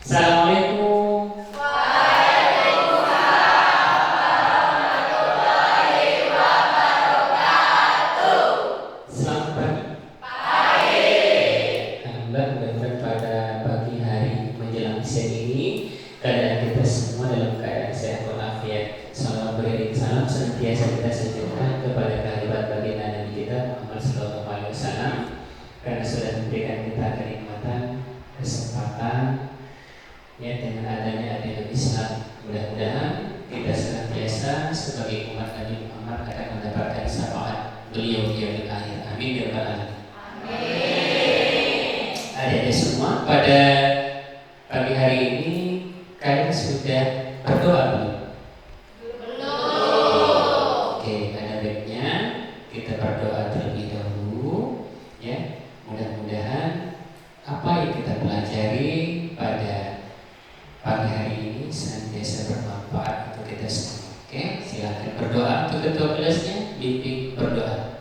Assalamualaikum. Selamat pagi. Alhamdulillah, mudah-mudahan pada pagi hari menjelang siang ini keadaan kita semua dalam keadaan sehat walafiat. Salawat beriring salam senantiasa kita sanjungkan kepada kehadirat baginda Nabi kita Muhammad Sallallahu Alaihi Wasallam, karena sudah memberikan kita kenikmatan, kesempatan, ya, dengan adanya agama Islam. Mudah-mudahan kita senantiasa sebagai umat Nabi Muhammad akan mendapatkan syafaat beliau di akhir. Amin ya rabbal alamin. Adik-adik semua, pada pagi hari ini kalian sudah berdoa belum? Oke, ada baiknya kita berdoa terlebih dahulu, ya. Mudah-mudahan apa yang kita pelajari pada pagi hari ini senantiasa bermanfaat untuk kita semua. Oke, silakan berdoa untuk ketua kelasnya, bimbing berdoa.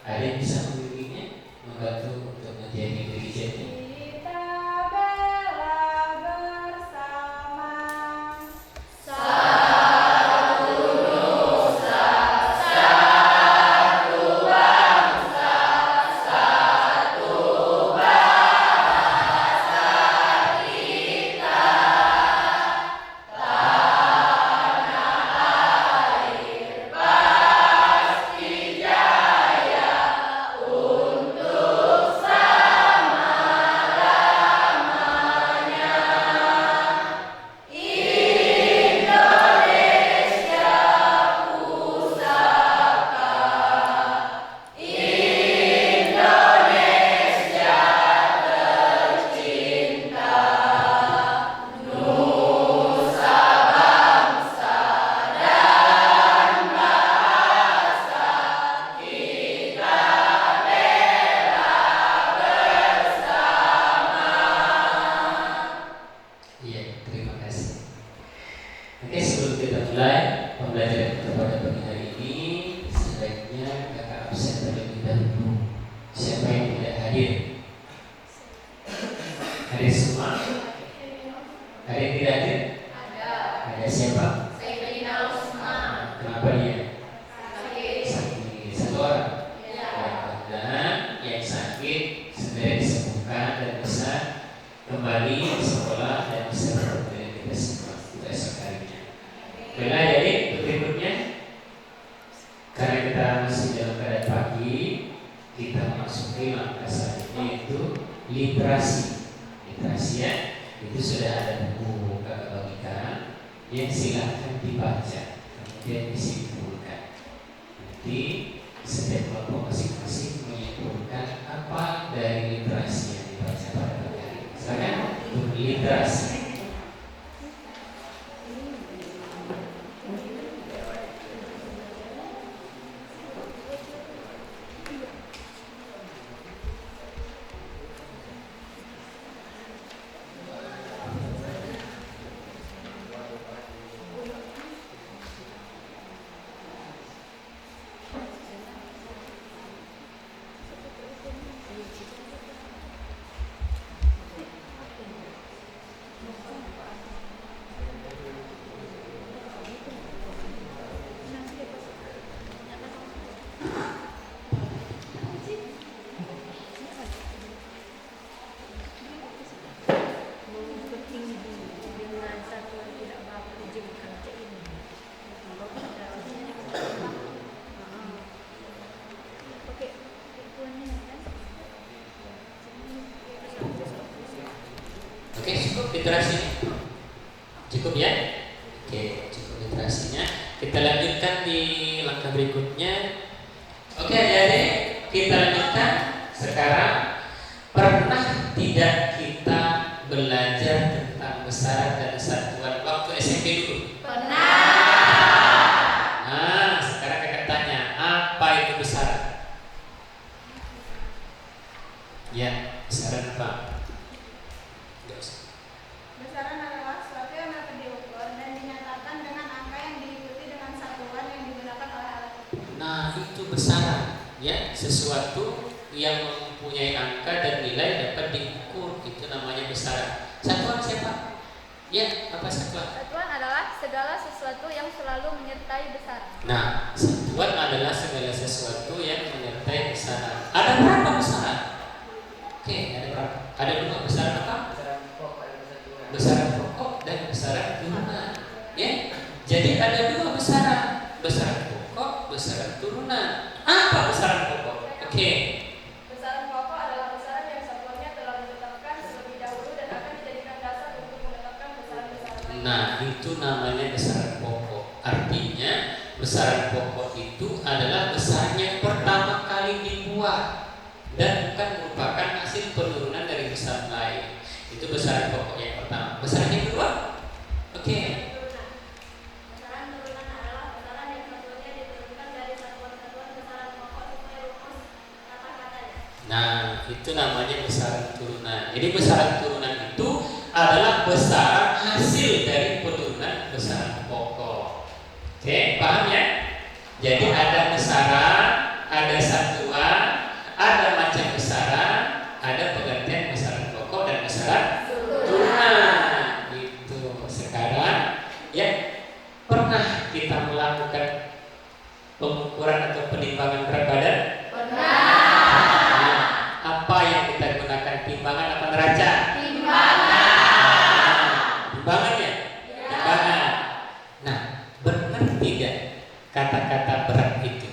Ada yang bisa membimbingnya, membantu untuk menjadi diri jadi. Kita Karena kita masih dalam keadaan pagi, kita memasuki langkah selanjutnya yaitu literasi. Literasi ya, itu sudah ada buku kakak bagikan, yang silahkan dibaca, kemudian disimpulkan. Nanti setiap kelompok masing-masing menyimpulkan apa dari literasi yang dibaca pada pagi hari. Silakan untuk literasi. Oke, cukup literasinya? Cukup ya? Oke, cukup literasinya. Kita lanjutkan di langkah berikutnya. Oke adik-adik, kita lanjutkan. Sekarang, pernah tidak kita belajar tentang besaran dan satuan waktu SMP dulu? Pernah. Nah, sekarang kakak tanya, apa itu besaran? Ya, besaran apa? Besaran adalah suatu yang dapat diukur dan dinyatakan dengan angka yang diikuti dengan satuan yang digunakan oleh alat ukur. Nah, itu besaran, ya, sesuatu yang mempunyai angka dan nilai dapat diukur, itu namanya besaran. Satuan siapa? Ya, apa satuan? Satuan adalah segala sesuatu yang selalu menyertai besaran. Nah, satuan adalah segala sesuatu yang menyertai besaran. Ada berapa besaran? Oke, ada berapa? Ada dua besaran apa? Besaran pokok dan besaran turunan. Ya, jadi ada dua besaran, besaran pokok, besaran turunan. Apa besaran pokok? Oke. Besaran pokok adalah besaran yang satuannya telah ditetapkan terlebih dahulu dan akan dijadikan dasar untuk menetapkan besaran-besaran lain. Nah, itu namanya besaran pokok. Artinya, besaran pokok itu adalah besaran yang pertama kali dibuat dan bukan merupakan hasil penurunan dari besaran lain. Itu besaran pokok yang pertama. Besaran yang kedua? Oke. Besaran turunan adalah besaran yang satuannya diturunkan dari satuan-satuan besaran pokok sesuai rumus kata-katanya. Nah, itu namanya besaran turunan. Jadi besaran turunan itu adalah besaran hasil dari penurunan besaran pokok. Oke, paham ya? Jadi ada besaran, ada satuan, ada macam besaran, ada penggantian besaran pokok dan besaran turunan. Gitu. Sekarang, ya, pernah kita melakukan pengukuran atau penimbangan berat badan? Pernah. Apa yang kita gunakan, timbangan apa neraca? Timbangan. Timbangan ya? Ya. Timbangan. Nah, benar tidak kata-kata berat itu?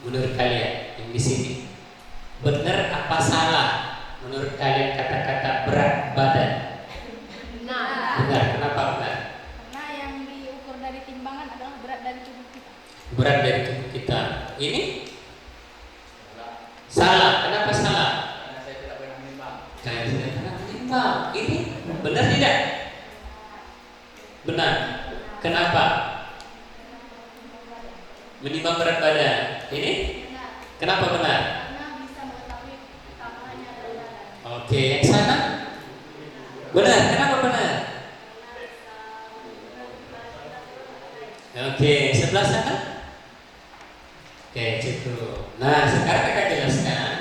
Menurut kalian yang di sini, benar apa salah? Menurut kalian kata-kata berat badan? Benar. Benar. Kenapa benar? Karena yang diukur dari timbangan adalah berat dari tubuh kita. Berat dari tubuh kita. Ini salah. Kenapa salah? Karena saya tidak pernah menimbang. Karena tidak pernah menimbang. Ini benar tidak? Benar. Kenapa? Menimbang berat badan. Ini Benar. kenapa benar? Karena bisa mengetahui tambahannya dari badan. Oke, yang sana? Benar. Kenapa benar? Oke, sebelah sana? Oke, cukup. Nah, sekarang kita jelaskan,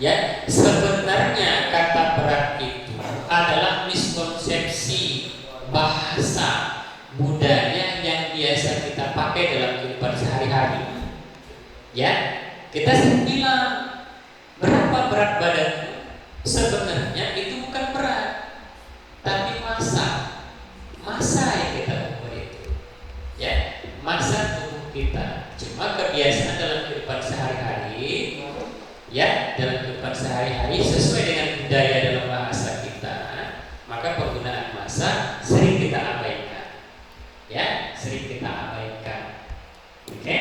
ya, sebenarnya kata berat itu adalah miskonsepsi bahasa budaya yang biasa kita pakai dalam kehidupan sehari-hari. Ya, kita sering bilang berapa berat badanmu? Sebenarnya itu bukan berat, tapi massa yang kita ukur itu. Ya, massa tubuh kita. Cuma Cuma kebiasaan dalam kehidupan sehari-hari, ya, dalam kehidupan sehari-hari sesuai dengan budaya dalam bahasa kita, maka penggunaan masa sering kita abaikan, ya, sering kita abaikan. Oke?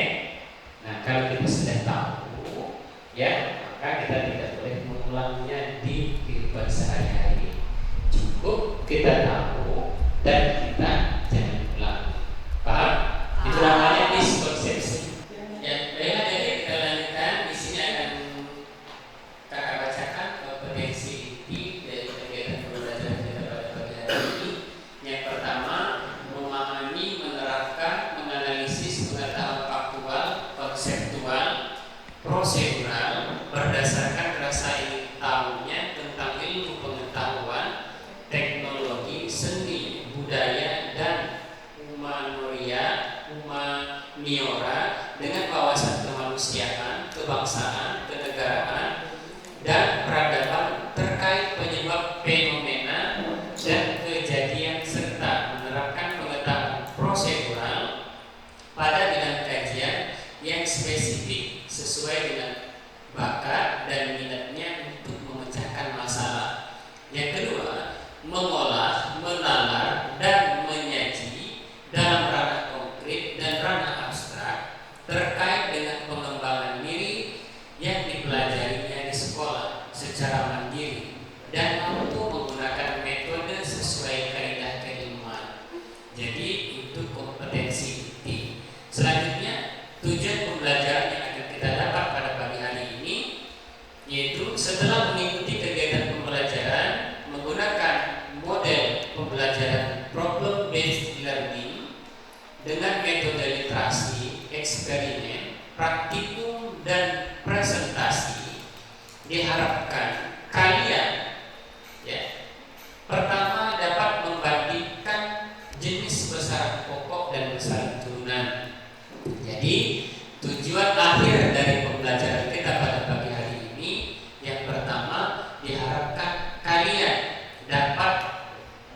Nah, kalau kita sudah tahu, ya, maka kita tidak boleh mengulangnya di kehidupan sehari-hari. Cukup kita tahu dan kita jangan ulang. Paham? Itu namanya miskonsepsi. Ya, baiklah, jadi kita lanjutkan. Di sini akan kakak bacakan kompetensi inti dari kegiatan pembelajaran kita pada pagi hari ini. Yang pertama, memahami, menerapkan, menganalisis pengetahuan faktual, konseptual, prosedural berdasarkan rasa ingin tahunya tentang ilmu pengetahuan, teknologi, seni, budaya, dan humaniora dengan wawasan kemanusiaan, kebangsaan, kenegaraan, dan peradaban terkait penyebab fenomena dan kejadian serta menerapkan pengetahuan prosedural pada bidang kajian yang spesifik sesuai dengan bakat dan minatnya untuk memecahkan masalah. Yang kedua, mengolah, menalar, dan menyaji dalam ranah konkret dan ranah abstrak terkait dengan pengembangan diri yang dipelajarinya di sekolah secara mandiri dan mampu menggunakan metode sesuai kaidah keilmuan. Jadi itu kompetensi inti. Selanjutnya, tujuan pembelajaran yang akan kita dapat pada pagi hari ini yaitu setelah mengikuti kegiatan pembelajaran menggunakan model pembelajaran problem based learning dengan metode literasi, eksperimen, praktikum, dan presentasi, diharapkan kalian, ya, pertama dapat membandingkan jenis besaran pokok dan besaran turunan. Jadi tujuan akhir dari pembelajaran kita pada pagi hari ini, yang pertama diharapkan kalian dapat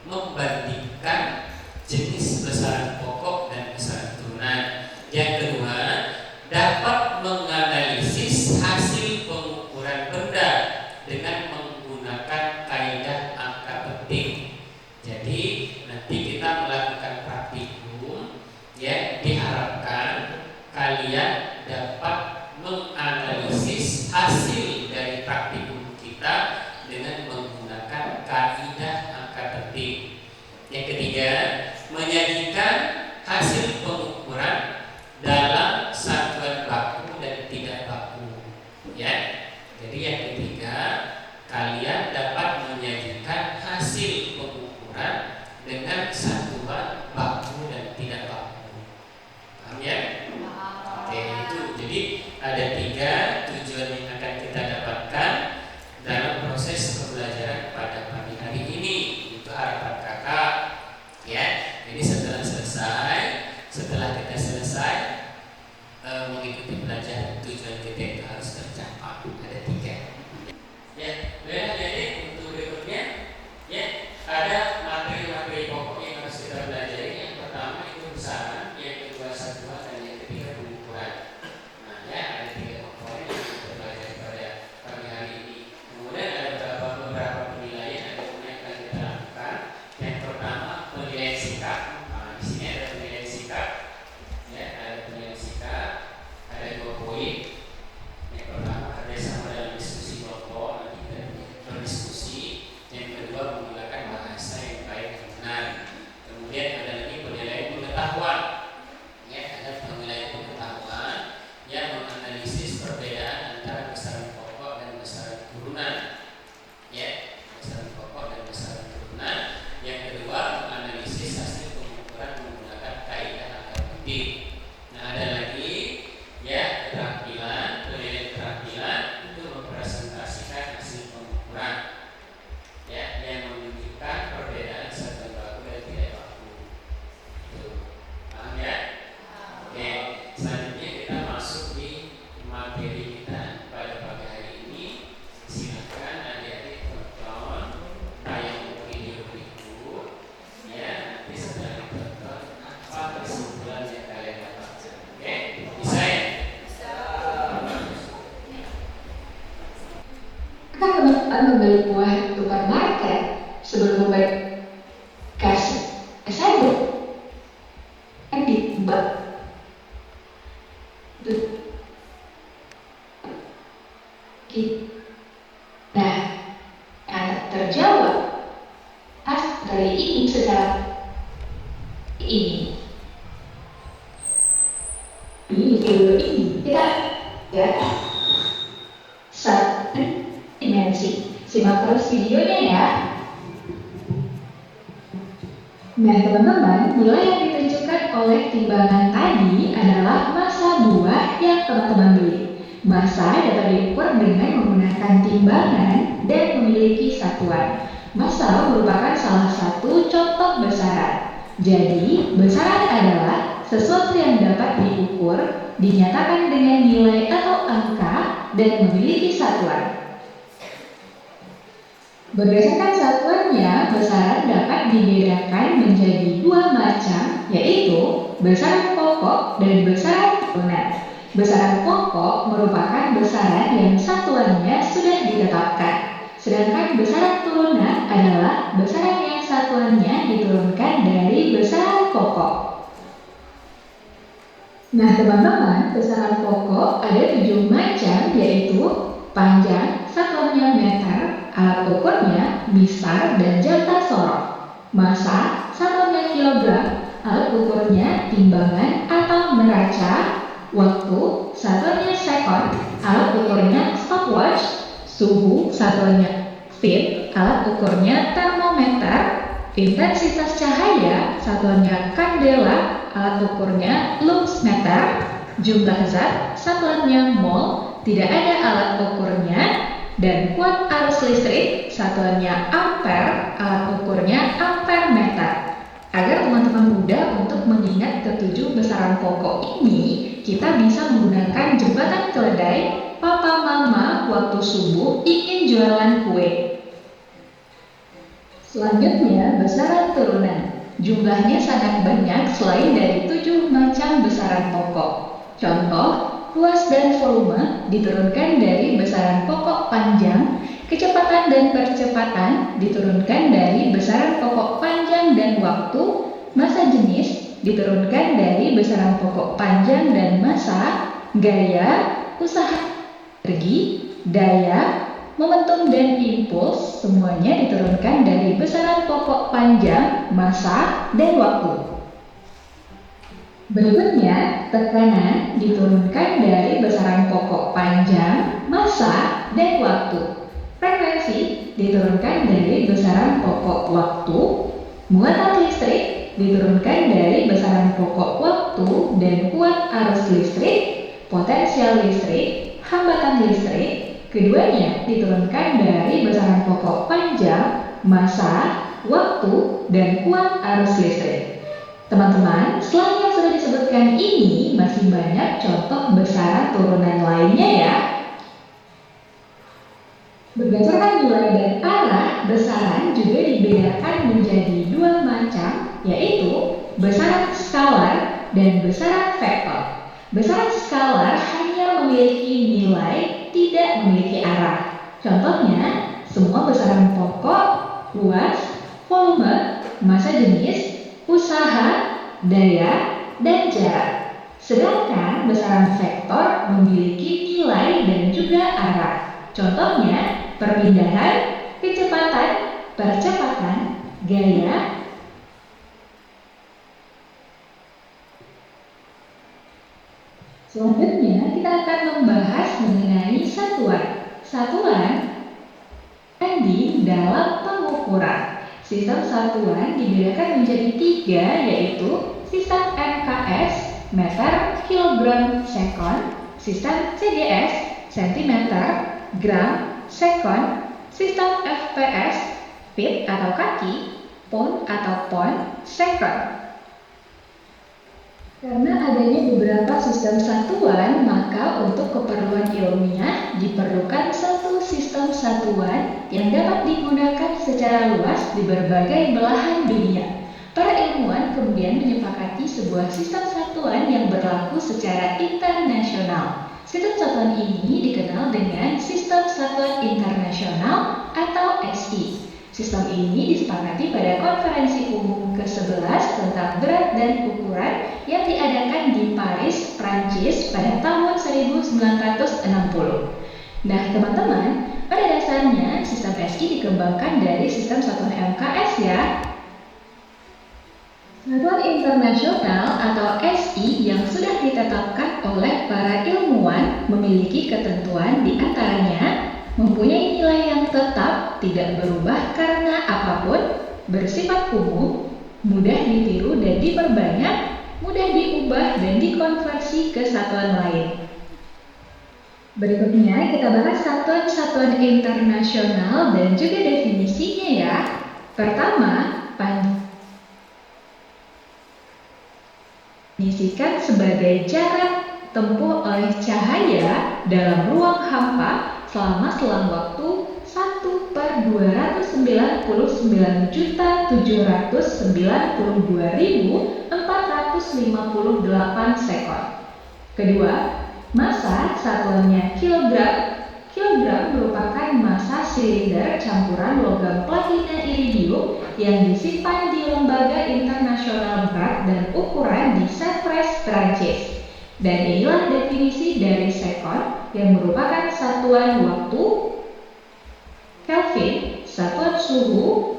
membandingkan jenis besaran pokok dan besaran turunan. Yang kedua, dapat menganalisis hasil pengukuran benda dengan menggunakan kaidah angka penting. Jadi nanti kita melakukan praktikum, ya, diharapkan kalian dapat menganalisis hasil dari praktikum kita dengan menggunakan kaidah angka penting. Yang ketiga, menyajikan hasil pengukuran dalam satuan baku dan tidak baku, ya. Jadi yang ketiga, kalian dapat menyajikan hasil pengukuran dengan satuan baku dan tidak baku. Paham ya? Oke, itu. Jadi ada 3 tujuan yang akan kita dapatkan dalam proses pembelajaran pada pagi hari ini. Itu harapan kakak, ya. Jadi setelah kita selesai mengikuti pelajaran, tujuan kita itu harus tercapai. Ada 3. Ya, jadi untuk berikutnya, ya, ada materi-materi pokok yang harus kita pelajari. Yang pertama itu besaran, yang kedua satuan, dan yang ketiga pengukuran. Nah, ya, ada 3 komponen yang kita pelajari pada membeli buah di supermarket sebelum membeli kasih sayur yang dibuat nah, anak terjawab dari ini secara ini video ini kita ya satu dimensi. Simak terus videonya ya. Nah teman-teman, nilai yang ditunjukkan oleh timbangan tadi adalah massa buah yang teman-teman beli. Massa dapat diukur dengan menggunakan timbangan dan memiliki satuan. Massa merupakan salah satu contoh besaran. Jadi, besaran adalah sesuatu yang dapat diukur, dinyatakan dengan nilai atau angka, dan memiliki satuan. Berdasarkan satuannya, besaran dapat dibedakan menjadi dua macam, yaitu besaran pokok dan besaran turunan. Besaran pokok merupakan besaran yang satuannya sudah ditetapkan, sedangkan besaran turunan adalah besaran yang satuannya diturunkan dari besaran pokok. Nah teman-teman, besaran pokok ada 7 macam, yaitu panjang, satuannya meter, alat ukurnya mistar dan jangka sorot. Massa, satuannya kilogram, alat ukurnya timbangan atau neraca. Waktu, satuannya sekon, alat ukurnya stopwatch. Suhu, satuannya feet, alat ukurnya termometer. Intensitas cahaya, satuannya kandela, alat ukurnya lumsmeter. Jumlah zat, satuannya mol, tidak ada alat ukurnya. Dan kuat arus listrik, satuannya ampere, alat ukurnya ampere meter. Agar teman-teman mudah untuk mengingat ketujuh besaran pokok ini, kita bisa menggunakan jembatan keledai. Papa mama waktu subuh ingin jualan kue. Selanjutnya, besaran turunan. Jumlahnya sangat banyak selain dari 7 macam besaran pokok. Contoh, luas dan volume diturunkan dari besaran pokok panjang, kecepatan dan percepatan diturunkan dari besaran pokok panjang dan waktu, massa jenis diturunkan dari besaran pokok panjang dan massa, gaya, usaha, energi, daya, momentum dan impuls semuanya diturunkan dari besaran pokok panjang, massa, dan waktu. Berikutnya, tekanan diturunkan dari besaran pokok panjang, massa, dan waktu. Frekuensi diturunkan dari besaran pokok waktu. Muatan listrik diturunkan dari besaran pokok waktu dan kuat arus listrik. Potensial listrik, hambatan listrik, keduanya diturunkan dari besaran pokok panjang, massa, waktu, dan kuat arus listrik. Teman-teman, selain yang sudah disebutkan ini, masih banyak contoh besaran turunan lainnya ya. Berdasarkan nilai dan arah, besaran juga dibedakan menjadi 2 macam, yaitu besaran skalar dan besaran vektor. Besaran skalar hanya memiliki nilai, tidak memiliki arah. Contohnya, semua besaran pokok, luas, volume, massa jenis, usaha, daya, dan jarak. Sedangkan besaran vektor memiliki nilai dan juga arah. Contohnya, perpindahan, kecepatan, percepatan, gaya. Selanjutnya, kita akan membahas mengenai satuan. Satuan di dalam pengukuran. Sistem satuan dibedakan menjadi 3, yaitu sistem MKS, meter, kilogram, sekon, sistem CGS, sentimeter, gram, sekon, sistem FPS, feet atau kaki, pound atau pon, sekon. Karena adanya beberapa sistem satuan, maka untuk keperluan ilmiah diperlukan satu sistem satuan yang dapat digunakan secara luas di berbagai belahan dunia. Para ilmuwan kemudian menyepakati sebuah sistem satuan yang berlaku secara internasional. Sistem satuan ini dikenal dengan Sistem Satuan Internasional atau SI. Sistem ini disepakati pada Konferensi Umum ke-11 tentang berat dan ukuran yang diadakan di Paris, Prancis pada tahun 1960. Nah, teman-teman, pada dasarnya sistem SI dikembangkan dari sistem satuan MKS ya. Satuan internasional atau SI yang sudah ditetapkan oleh para ilmuwan memiliki ketentuan di antaranya mempunyai nilai yang tetap, tidak berubah karena apapun, bersifat umum, mudah ditiru dan diperbanyak, mudah diubah dan dikonversi ke satuan lain. Berikutnya kita bahas satuan-satuan internasional dan juga definisinya ya. Pertama, definisikan sebagai jarak tempuh oleh cahaya dalam ruang hampa selama selang waktu 1/29799.458 sekon. Kedua, massa satuannya kilogram. Kilogram merupakan massa silinder campuran logam platina iridium yang disimpan di Lembaga Internasional Berat dan Ukuran di Sevres, Prancis. Dan inilah definisi dari sekon yang merupakan satuan waktu, Kelvin, satuan suhu,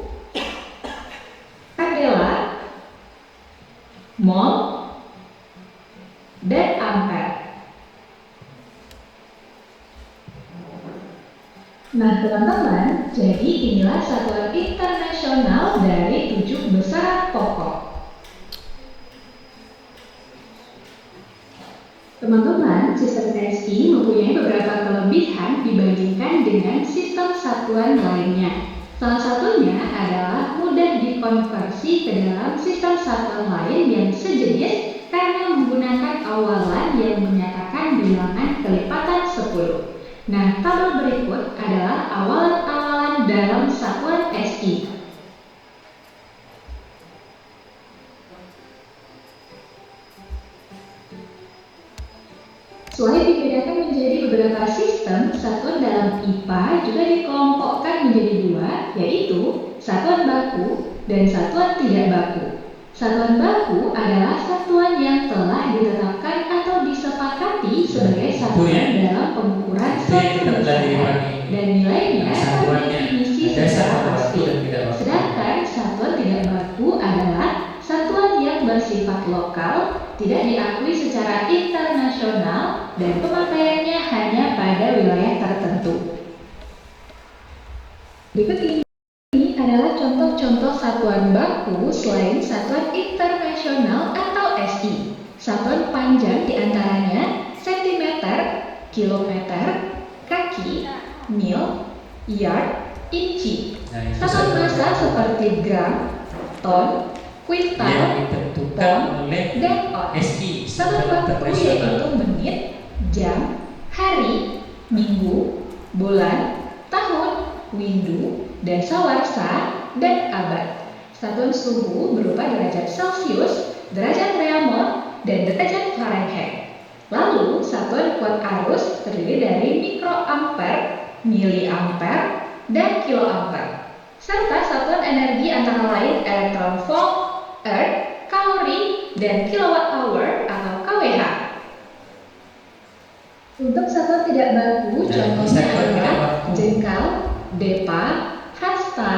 candela, mol, dan ampere. Nah teman-teman, jadi inilah satuan internasional dari 7 besaran pokok. Teman-teman, sistem SI mempunyai beberapa kelebihan dibandingkan dengan sistem satuan lainnya. Salah satunya adalah mudah dikonversi ke dalam sistem satuan lain yang sejenis karena menggunakan awalan yang menyatakan bilangan kelipatan 10. Nah, tabel berikut adalah awalan-awalan dalam satuan SI. Selain dibedakan menjadi beberapa sistem, satuan dalam IPA juga dikelompokkan menjadi dua, yaitu satuan baku dan satuan tidak baku. Satuan baku adalah satuan yang telah ditetapkan atau disepakati sebagai satuan dalam pengukuran suatu besaran dan nilainya terdefinisi secara pasti. Sedangkan satuan tidak baku adalah satuan yang bersifat lokal, tidak diakui secara internasional, dan pemakaiannya hanya pada wilayah tertentu. Berikut ini adalah contoh-contoh satuan baku selain satuan internasional atau SI. Satuan panjang diantaranya sentimeter, kilometer, kaki, mil, yard, inci. Satuan massa seperti gram, ton, kuintal, pon, dan ons. Satuan waktu yaitu menit, jam, hari, minggu, bulan, tahun, windu, dasawarsa, dan abad. Satuan suhu berupa derajat Celcius, derajat Reaumur, dan derajat Fahrenheit. Lalu, satuan kuat arus terdiri dari mikroampere, miliampere, dan kiloampere. Serta satuan energi antara lain elektron volt, earth, kalori, dan kilowatt hour atau kWh. Untuk satuan tidak baku, contohnya adalah jengkal, depa, hasta,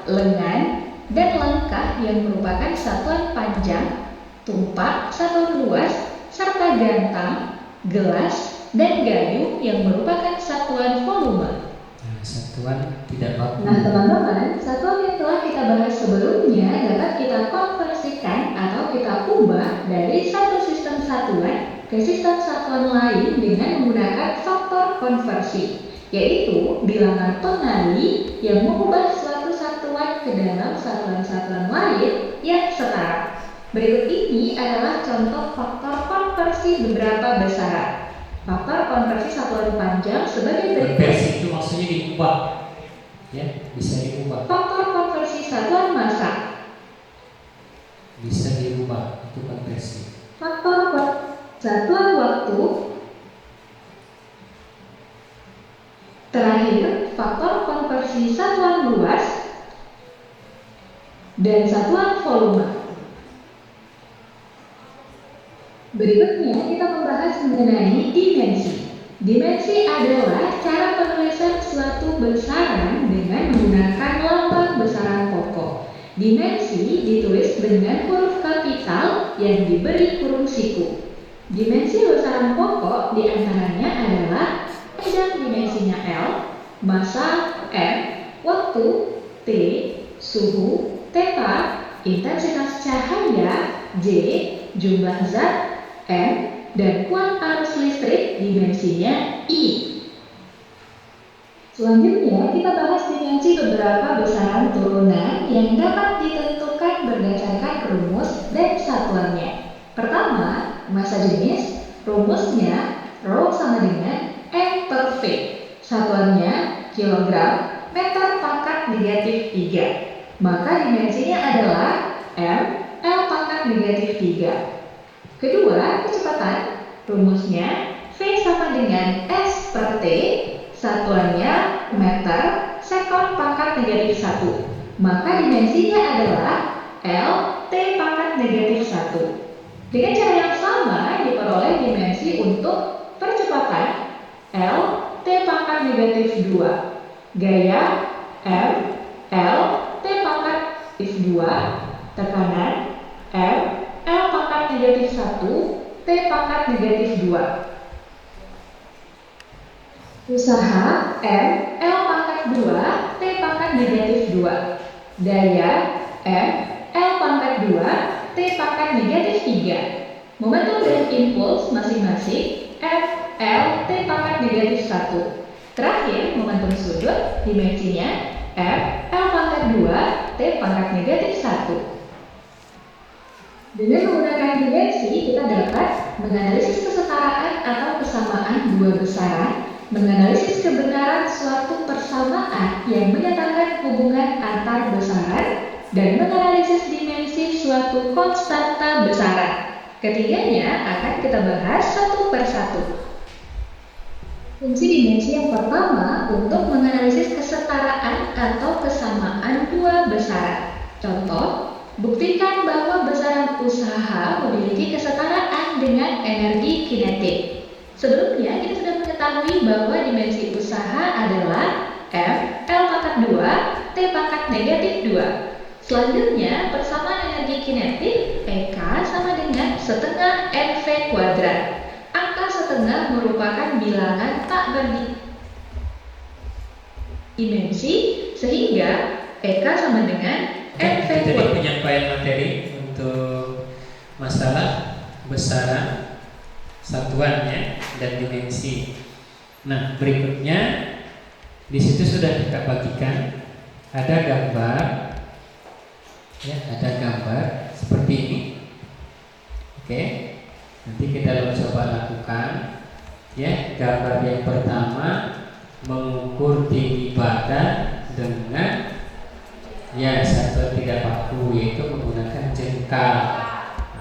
lengan, dan langkah yang merupakan satuan panjang, tumpak, satuan luas, serta gantang, gelas, dan gayu yang merupakan satuan volume. Satuan tidak baku. Nah teman-teman, satuan yang telah kita bahas sebelumnya dapat kita konversikan atau kita ubah dari satu sistem satuan ke sistem satuan lain dengan menggunakan faktor konversi, yaitu bilangan tonali yang mengubah suatu satuan ke dalam satuan-satuan lain yang setara. Berikut ini adalah contoh faktor konversi beberapa besaran. Faktor konversi satuan panjang sebagai berikut. Konversi itu maksudnya diubah, ya, bisa diubah. Faktor konversi satuan massa Bisa diubah, itu konversi. faktor satuan waktu Terakhir, faktor konversi satuan luas dan satuan volume. Berikutnya kita membahas mengenai dimensi. Dimensi adalah cara penulisan suatu besaran dengan menggunakan lambang besaran pokok. Dimensi ditulis dengan huruf kapital yang diberi kurung siku. Dimensi besaran pokok diantaranya adalah panjang dimensinya L, massa M, waktu T, suhu theta, intensitas cahaya J, jumlah zat M, dan kuat arus listrik dimensinya I. Selanjutnya kita bahas dimensi beberapa besaran turunan yang dapat ditentukan berdasarkan rumus dan satuannya. Pertama, massa jenis, rumusnya Rho sama dengan M per V. Satuannya kilogram, meter pangkat negatif 3. Maka dimensinya adalah M, L pangkat negatif 3. Kedua, kecepatan, rumusnya V sama dengan S per T, satuannya meter, sekon pangkat negatif 1. Maka dimensinya adalah L, T pangkat negatif 1. Dengan cara yang sama diperoleh dimensi untuk percepatan L, T pangkat negatif 2, gaya M, L, T pangkat negatif 2, tekanan M, L pangkat negatif 1, T pangkat negatif 2. Usaha M, L pangkat 2, T pangkat negatif 2. Daya M, L pangkat 2, T pangkat negatif 3. Momentum dan impuls masing-masing M, L, T pangkat negatif 1. Terakhir, momentum sudut dimensinya M, L pangkat 2, T pangkat negatif 1. Dengan menggunakan dimensi, kita dapat menganalisis kesetaraan atau kesamaan dua besaran, menganalisis kebenaran suatu persamaan yang menyatakan hubungan antar besaran, dan menganalisis dimensi suatu konstanta besaran. Ketiganya akan kita bahas satu persatu. Fungsi dimensi yang pertama untuk menganalisis kesetaraan atau kesamaan dua besaran. Contoh, buktikan bahwa besaran usaha memiliki kesetaraan dengan energi kinetik. Sebelumnya kita sudah mengetahui bahwa dimensi usaha adalah M, L pangkat 2, T pangkat negatif 2. Selanjutnya, persamaan energi kinetik EK sama dengan setengah NV kuadrat. Angka setengah merupakan bilangan tak berdimensi, sehingga EK sama dengan NV Jadi kuadrat. penyampaian materi untuk masalah besaran satuannya dan dimensi. Nah, berikutnya di situ sudah kita bagikan ada gambar, ya, ada gambar seperti ini. Oke, nanti kita coba lakukan. Ya, gambar yang pertama mengukur tinggi badan dengan satu tidak baku, yaitu menggunakan jengkal.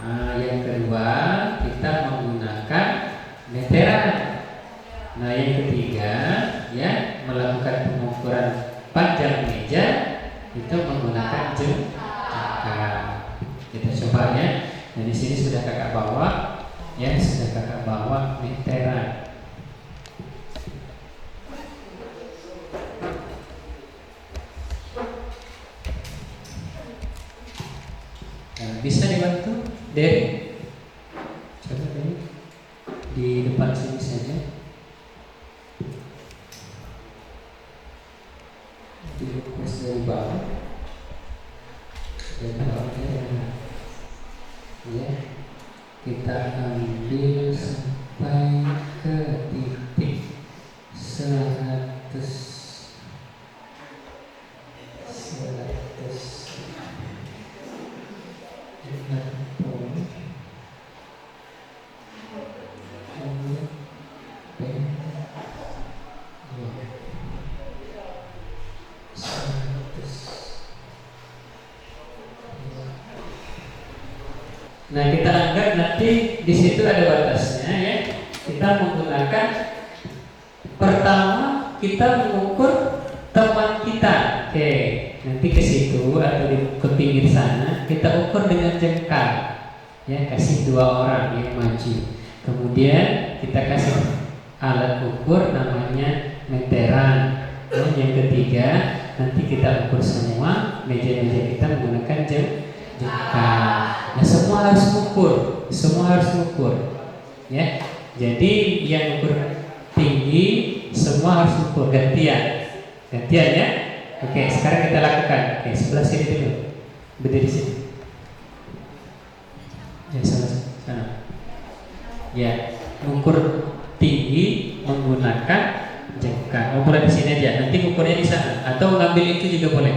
Nah, yang kedua kita menggunakan meteran. Nah, yang ketiga melakukan pengukuran panjang meja itu menggunakan jengkal. Kita coba ya. Nah, di sini sudah kakak bawa, sudah kakak bawa meteran. Bisa dibantu, Dek? Coba deh di depan sini saja. Di request dari bawah. Dan bawahnya, ya, kita ambil sampai ke titik 100. Nah, kita anggap nanti di situ ada batasnya, ya. Kita menggunakan pertama kita mengukur teman kita. Oke, nanti ke situ atau di ke pinggir sana kita ukur dengan jengkal. Ya, kasih 2 orang yang maju. Kemudian kita kasih alat ukur namanya meteran. Yang ketiga, nanti kita ukur semua meja-meja kita menggunakan jengkal. Nah, semua harus mengukur, ya. Jadi yang ukur tinggi semua harus mengukur gantian ya. Oke, sekarang kita lakukan. Oke, sebelah sini dulu, berdiri sini. Ya, sana. Ya, mengukur tinggi menggunakan jengkal. Ukur di sini aja. Nanti ukurnya di sana. Atau ngambil itu juga boleh.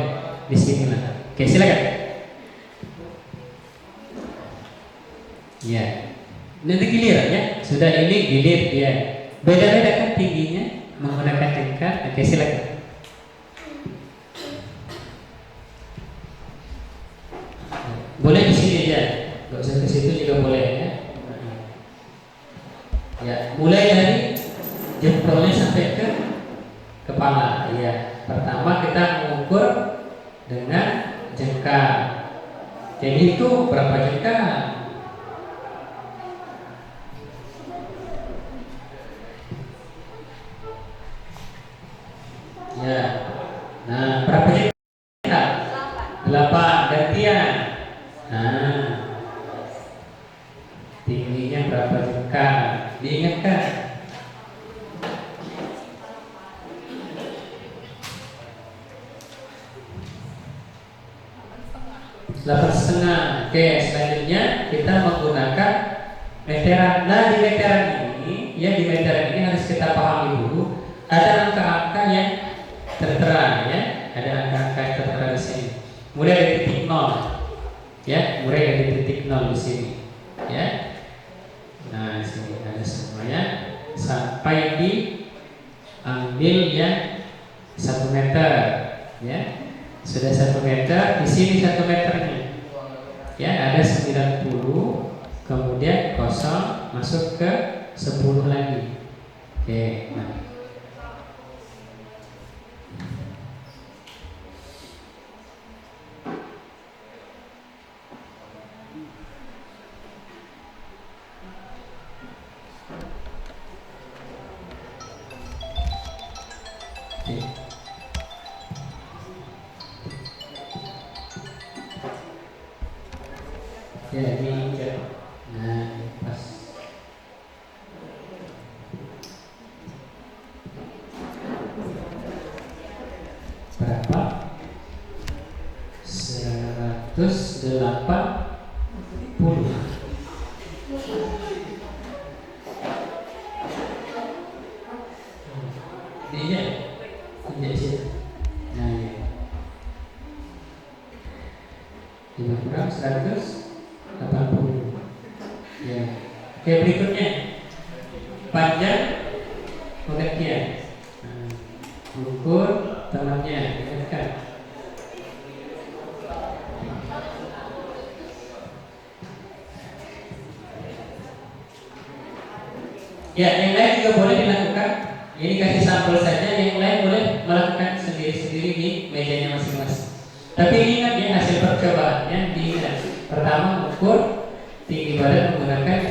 Di sini lah. Oke, silakan. Ya. Nanti giliran ya. Sudah ini gilir ya. Beda-beda kan tingginya menggunakan jengkal. Oke, silakan. Boleh di sini aja. Enggak usah ke situ juga boleh ya. Ya, mulai dari jempolnya sampai ke kepala. Ya, pertama kita mengukur dengan jengkal. Jadi itu berapa jengkal? Ya. Nah, berapa jengkal? 8 gantian. Nah, tingginya berapa jengkal? Diingatkan. 8,5. Oke, selanjutnya kita menggunakan meteran. Nah, di meteran ini harus kita pahami dulu. Ada angka-angka yang tertera ya. Ada angka-angka yang tertera di sini. Mulai dari titik 0. Ya, mulai dari titik 0 di sini. Ya. Nah, sini ada semuanya sampai di ambil yang 1 meter. Ya. Sudah 1 meter, di sini 1 meternya. Ya, ada 90, kemudian kosong masuk ke 10 lagi. Oke, nah. Oke. Ya, ini ya. Nah, pas. Berapa? 180. Iya. Iya sih. Nah, ya. 5 kurang 180. Ya. Oke, berikutnya panjang pengertian. Nah, ukur temannya, ingatkan. Ya, yang lain juga boleh dilakukan. Ini kasih sampel saja, yang lain boleh melakukan sendiri-sendiri di mejanya masing-masing. Tapi ingat ya, hasil percobaannya diingat. Pertama, ukur tinggi badan menggunakan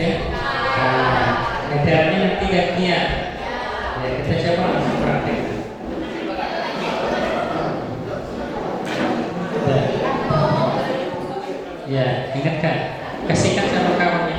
meterannya nanti gantian. Ya, kita coba langsung praktek. Ya, ingatkan, kasihkan sama kawannya.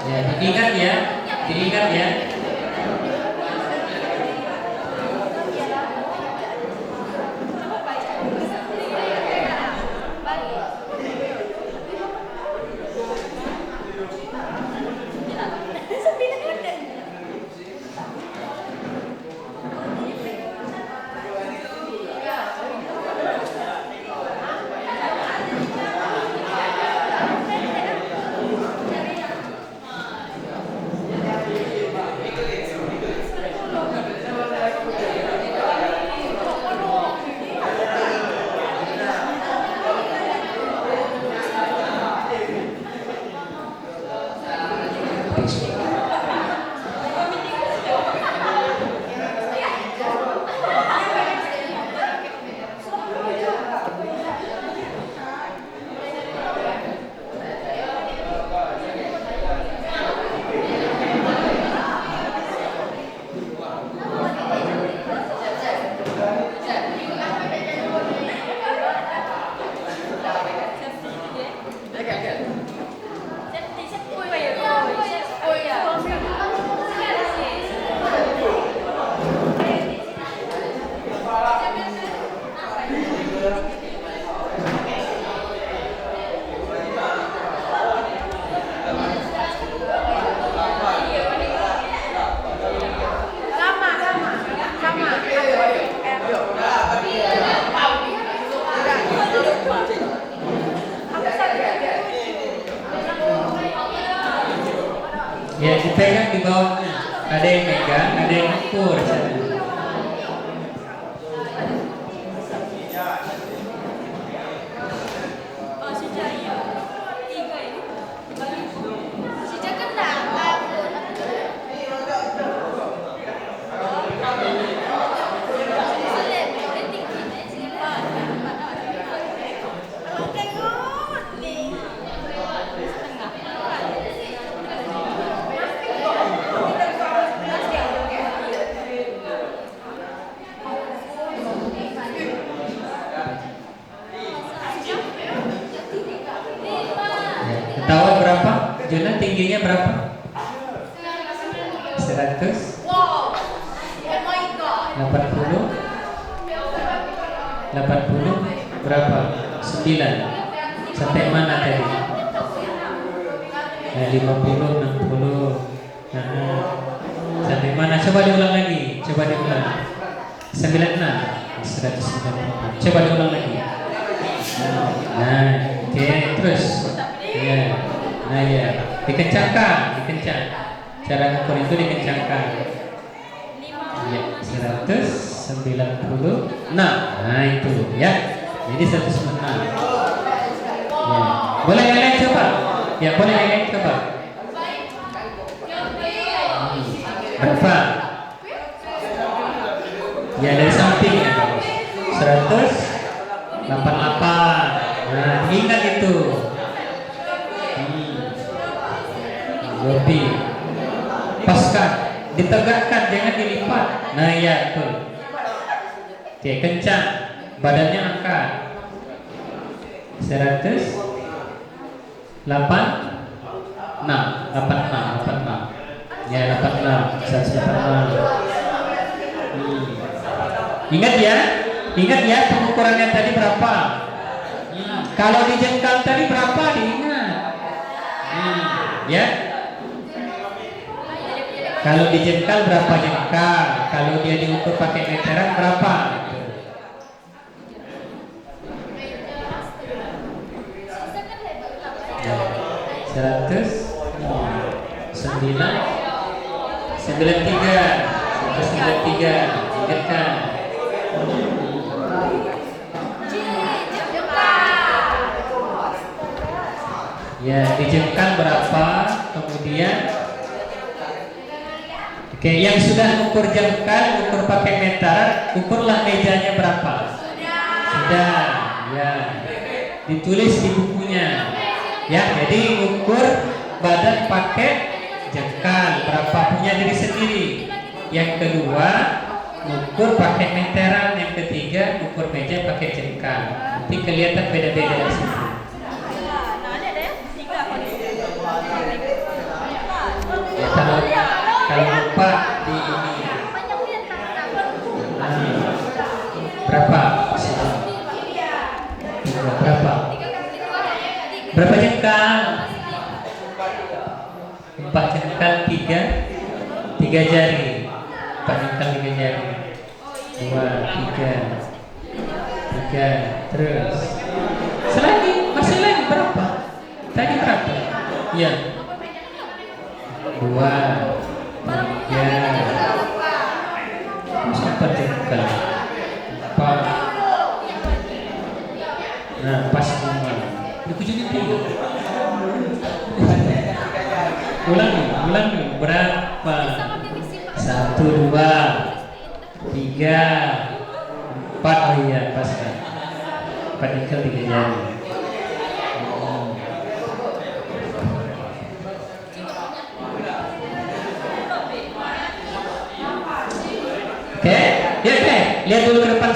Ya, diingat ya, diingat ya. pabrik semua. Ya dipegang di bawahnya. Ada yang megang, ada yang ukur sana. Ketahuan berapa? Juna tingginya berapa? 100? 80? 80? Berapa? 9? Sampai mana tadi? 50, 60. Sampai mana? Coba diulang lagi. Coba diulang. 96. 196. Coba diulang lagi. Nah, oke, terus. Ya. Nah, ya. Dikencangkan, dikencang. Cara ngukur itu dikencangkan. Ya, 196. Nah, itu ya. Jadi 196. Ya. Boleh yang lain coba? Ya, boleh yang lain coba. Berapa? Ya, dari samping ya, bagus. 188. Nah, ingat itu. Lebih. Paskan, ditegakkan, jangan dilipat. Nah, ya, betul. Oke, kencang. Badannya angkat. 86. Ya, 86. 186. Ingat ya? Ingat ya pengukurannya tadi berapa? Kalau dijengkal tadi berapa? Diingat. Ya. Kalau dijengkal berapa jengkal? Kalau dia diukur pakai meteran berapa? 193. Ingatkan. Ya, dijengkal berapa? Kemudian oke, yang sudah ukur jengkal, ukur pakai meter, ukurlah mejanya berapa? Sudah. Ya. Ditulis di bukunya. Ya, jadi ukur badan pakai jengkal, berapa punya diri sendiri. Yang kedua, ukur pakai meteran. Yang ketiga, ukur meja pakai jengkal. Nanti kelihatan beda-beda di situ. Ya, kalau lupa di ini. Berapa? Berapa? Berapa jengkal? 4 jengkal, 3 jari. 4 jengkal, 3 jari. 2, 3. Terus. Selagi, masih lagi berapa? Tadi berapa? Iya. 2, 3. 4 jengkal. 4. Nah, pas semua. Ini 7 tinggi. Ulang nih. Berapa? 1, 2, 3, 4. Oh iya, pas kan. 4 ikel 3 jari. Oke, ya oke. Lihat dulu ke depan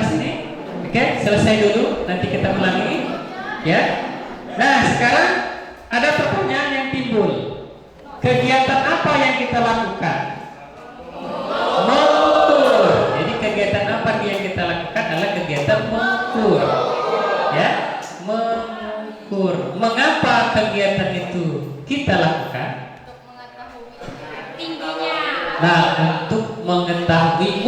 sini. Oke, selesai dulu. Nanti kita ulangi. Ya. Nah, sekarang ada pertanyaan yang timbul. Kegiatan apa yang kita lakukan? Mengukur. Jadi kegiatan apa yang kita lakukan adalah kegiatan mengukur. Ya, mengukur. Mengapa kegiatan itu kita lakukan? Nah, untuk mengetahui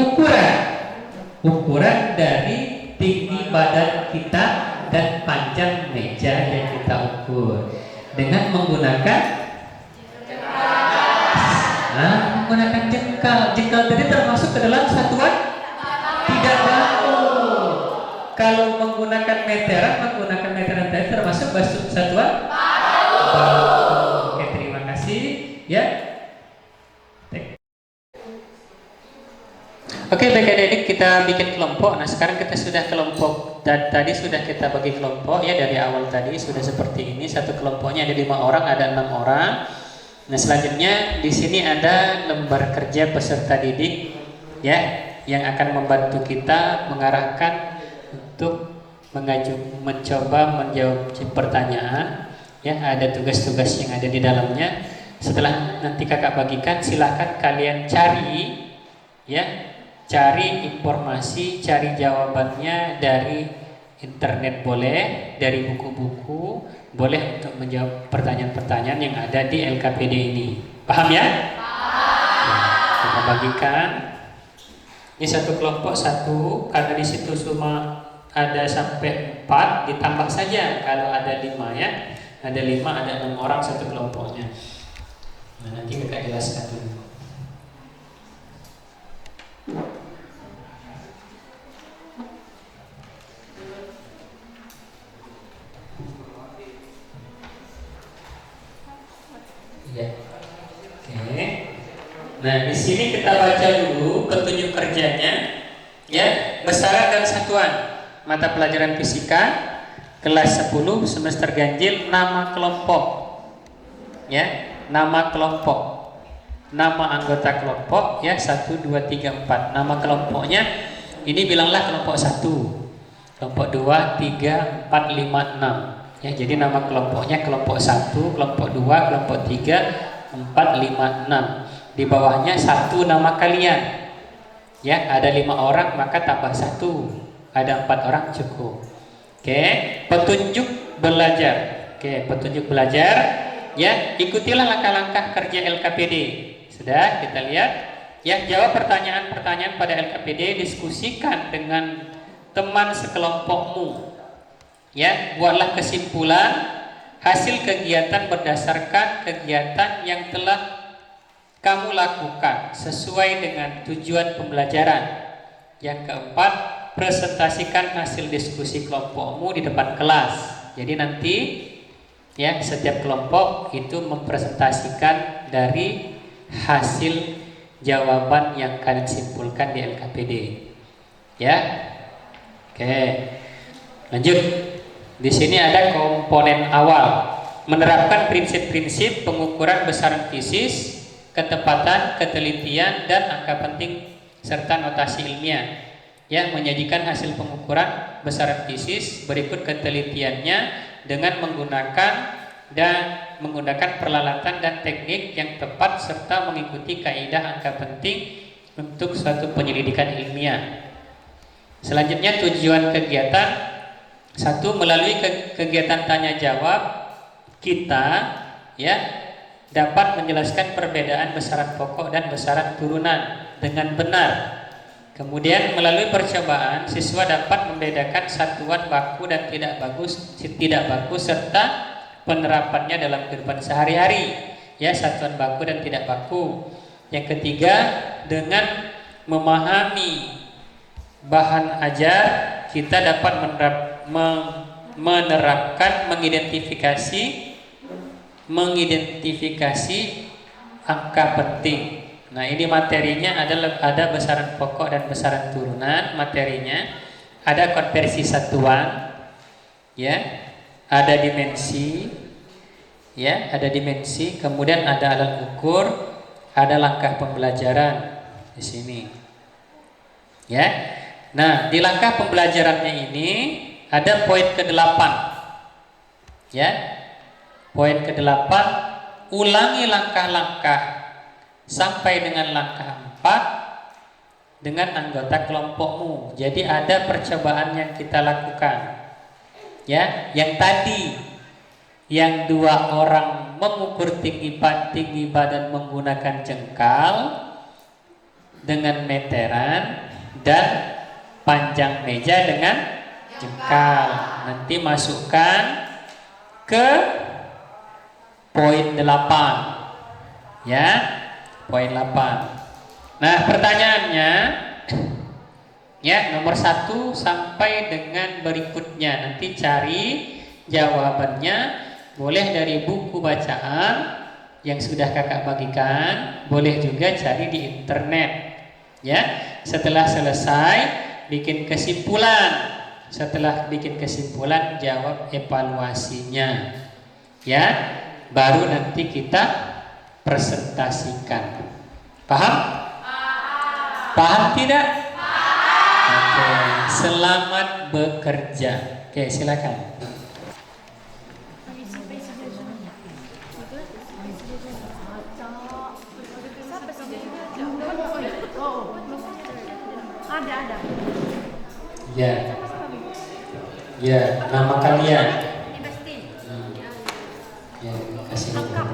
ukuran dari tinggi badan kita dan panjang meja yang kita ukur dengan menggunakan jengkal. Jengkal tadi termasuk ke dalam satuan tidak baku. Kalau menggunakan meteran tadi termasuk satuan baku. Oke, terima kasih ya. Oke, baik adik-adik, kita bikin kelompok. Nah, sekarang kita sudah kelompok dan tadi sudah kita bagi kelompok ya, dari awal tadi sudah seperti ini. Satu kelompoknya ada 5 orang, ada 6 orang. Nah, selanjutnya di sini ada lembar kerja peserta didik ya, yang akan membantu kita mengarahkan untuk mencoba menjawab pertanyaan ya. Ada tugas-tugas yang ada di dalamnya. Setelah nanti kakak bagikan, silahkan kalian cari ya. Cari informasi, cari jawabannya dari internet boleh, dari buku-buku boleh, untuk menjawab pertanyaan-pertanyaan yang ada di LKPD ini. Paham ya? Paham. Kita bagikan. Ini satu kelompok 1, karena di situ cuma ada sampai 4, ditambah saja kalau ada 5 ya. Ada 5, ada 6 orang satu kelompoknya. Nah, nanti kakak jelaskan dulu. Ya. Oke. Nah, di sini kita baca dulu petunjuk kerjanya. Ya, besaran dan satuan. Mata pelajaran fisika kelas 10 semester ganjil, nama kelompok. Ya, nama kelompok. Nama anggota kelompok ya 1 2 3 4. Nama kelompoknya ini bilanglah kelompok 1. Kelompok 2 3 4 5 6. Ya, jadi nama kelompoknya kelompok 1, kelompok 2, kelompok 3, 4, 5, 6. Di bawahnya 1 nama kalian. Ya, ada 5 orang maka tambah 1. Ada 4 orang cukup. Oke, petunjuk belajar. Oke, petunjuk belajar. Ya, ikutilah langkah-langkah kerja LKPD. Sudah kita lihat. Ya, jawab pertanyaan-pertanyaan pada LKPD, diskusikan dengan teman sekelompokmu. Ya, buatlah kesimpulan hasil kegiatan berdasarkan kegiatan yang telah kamu lakukan sesuai dengan tujuan pembelajaran. Yang keempat, presentasikan hasil diskusi kelompokmu di depan kelas. Jadi nanti ya, setiap kelompok itu mempresentasikan dari hasil jawaban yang kalian simpulkan di LKPD. Ya. Oke. Lanjut. Di sini ada komponen awal, menerapkan prinsip-prinsip pengukuran besaran fisis, ketepatan, ketelitian, dan angka penting serta notasi ilmiah. Ya, menyajikan hasil pengukuran besaran fisis berikut ketelitiannya dengan menggunakan peralatan dan teknik yang tepat serta mengikuti kaidah angka penting untuk suatu penyelidikan ilmiah. Selanjutnya tujuan kegiatan. 1. Melalui kegiatan tanya jawab kita ya dapat menjelaskan perbedaan besaran pokok dan besaran turunan dengan benar. Kemudian melalui percobaan siswa dapat membedakan satuan baku dan tidak baku serta penerapannya dalam kehidupan sehari-hari. Ya, satuan baku dan tidak baku. Yang ketiga, dengan memahami bahan ajar kita dapat menerapkan, mengidentifikasi, mengidentifikasi angka penting. Nah, ini materinya ada besaran pokok dan besaran turunan. Materinya ada konversi satuan, ya, ada dimensi, ya, ada dimensi. Kemudian ada alat ukur, ada langkah pembelajaran di sini, ya. Nah, di langkah pembelajarannya ini ada poin ke-8, ya. Poin ke-8, ulangi langkah-langkah sampai dengan langkah 4 dengan anggota kelompokmu. Jadi ada percobaan yang kita lakukan, ya. Yang tadi, yang 2 orang mengukur tinggi badan menggunakan jengkal dengan meteran dan panjang meja dengan jengkal. Nanti masukkan ke poin 8, ya. Poin 8. Nah, pertanyaannya, ya, nomor 1 sampai dengan berikutnya. Nanti cari jawabannya, boleh dari buku bacaan yang sudah kakak bagikan, boleh juga cari di internet, ya. Setelah selesai bikin kesimpulan. Setelah bikin kesimpulan, jawab evaluasinya, ya. Baru nanti kita presentasikan. Paham? Paham tidak? Oke, selamat bekerja. Oke, silakan. Ada. Ya. Ya, nama kalian. Ya, kasih nama.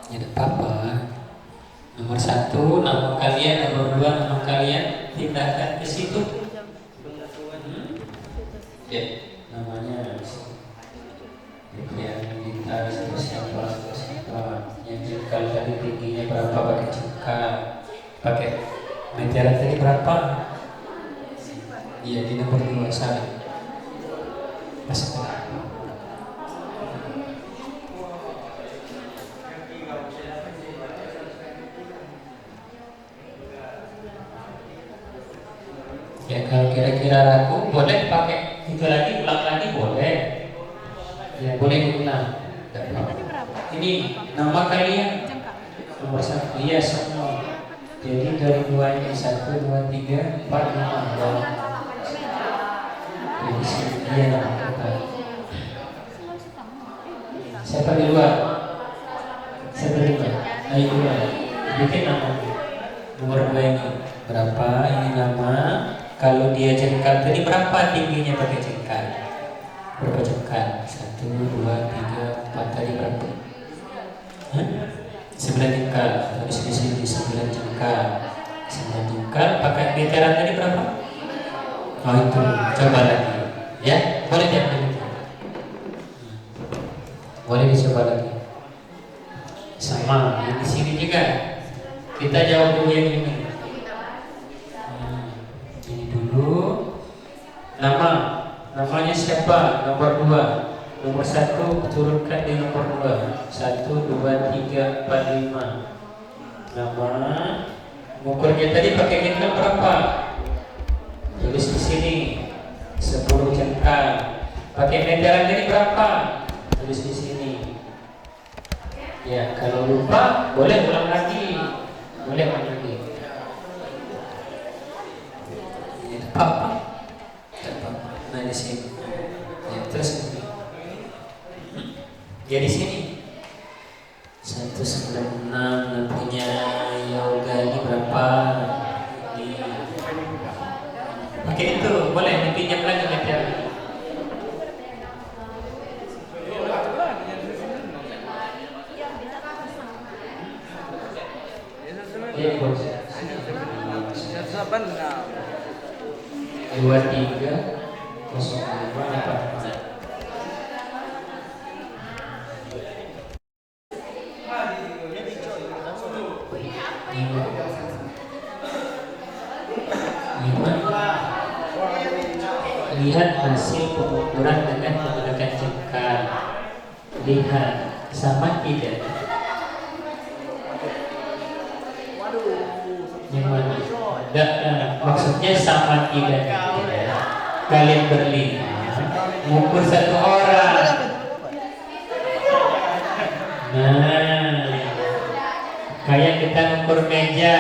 Ya, tidak apa-apa. Nomor 1 nama kalian, nomor 2 nama kalian, tindakan ke situ. Ya, namanya yang kita siapa. Yang jengkal tadi tingginya berapa, pakai jengkal, pakai meteran tadi berapa? Iya, di nomor 2 salah. Masuk. Ya, kalau kira-kira ragu boleh pakai itu lagi, ulang lagi boleh. Ya, boleh diulang. Ini nama kalian nomor 1, iya semua. Jadi dari 2 ini 1, 2, 3, 4, 5. Jadi sini dia nama kita. Siapa di luar? Siapa di luar? Ayo luar. Bikin nama. Nomor 2 ini berapa? Ini nama. Kalau dia jengkal tadi berapa tingginya pakai jengkal? Berapa jengkal? 1, 2, 3, 4 tadi berapa? 9 jengkal. Terus di sini 9 jengkal. 9 jengkal pakai meteran tadi berapa? Oh itu, coba lagi. Ya, boleh diambil itu. Boleh dicoba lagi. Sama, yang di sini juga. Kita jawab dulu yang ini. Ini dulu. Namanya siapa? Nomor 2. Nomor 1 turunkan di nomor 2. 1, 2, 3, 4, 5. Nama. Ukurnya tadi pakai jengkal berapa? Tulis di sini. 10 jengkal. Pakai meteran tadi berapa? Tulis di sini. Ya, kalau lupa boleh ulang lagi. Boleh ulang lagi. Ya, apa? Nah, di sini. Ya, terus ya di sini 196 nantinya yoga ini berapa? Pakai itu boleh dipinjam lagi meter. Iya bos. 2305 8. Lihat hasil pengukuran dengan menggunakan jengkal. Lihat sama tidak? Yang mana? Enggak, maksudnya sama tidak? Kalian berlima mengukur satu orang. Nah, kayak kita ukur meja.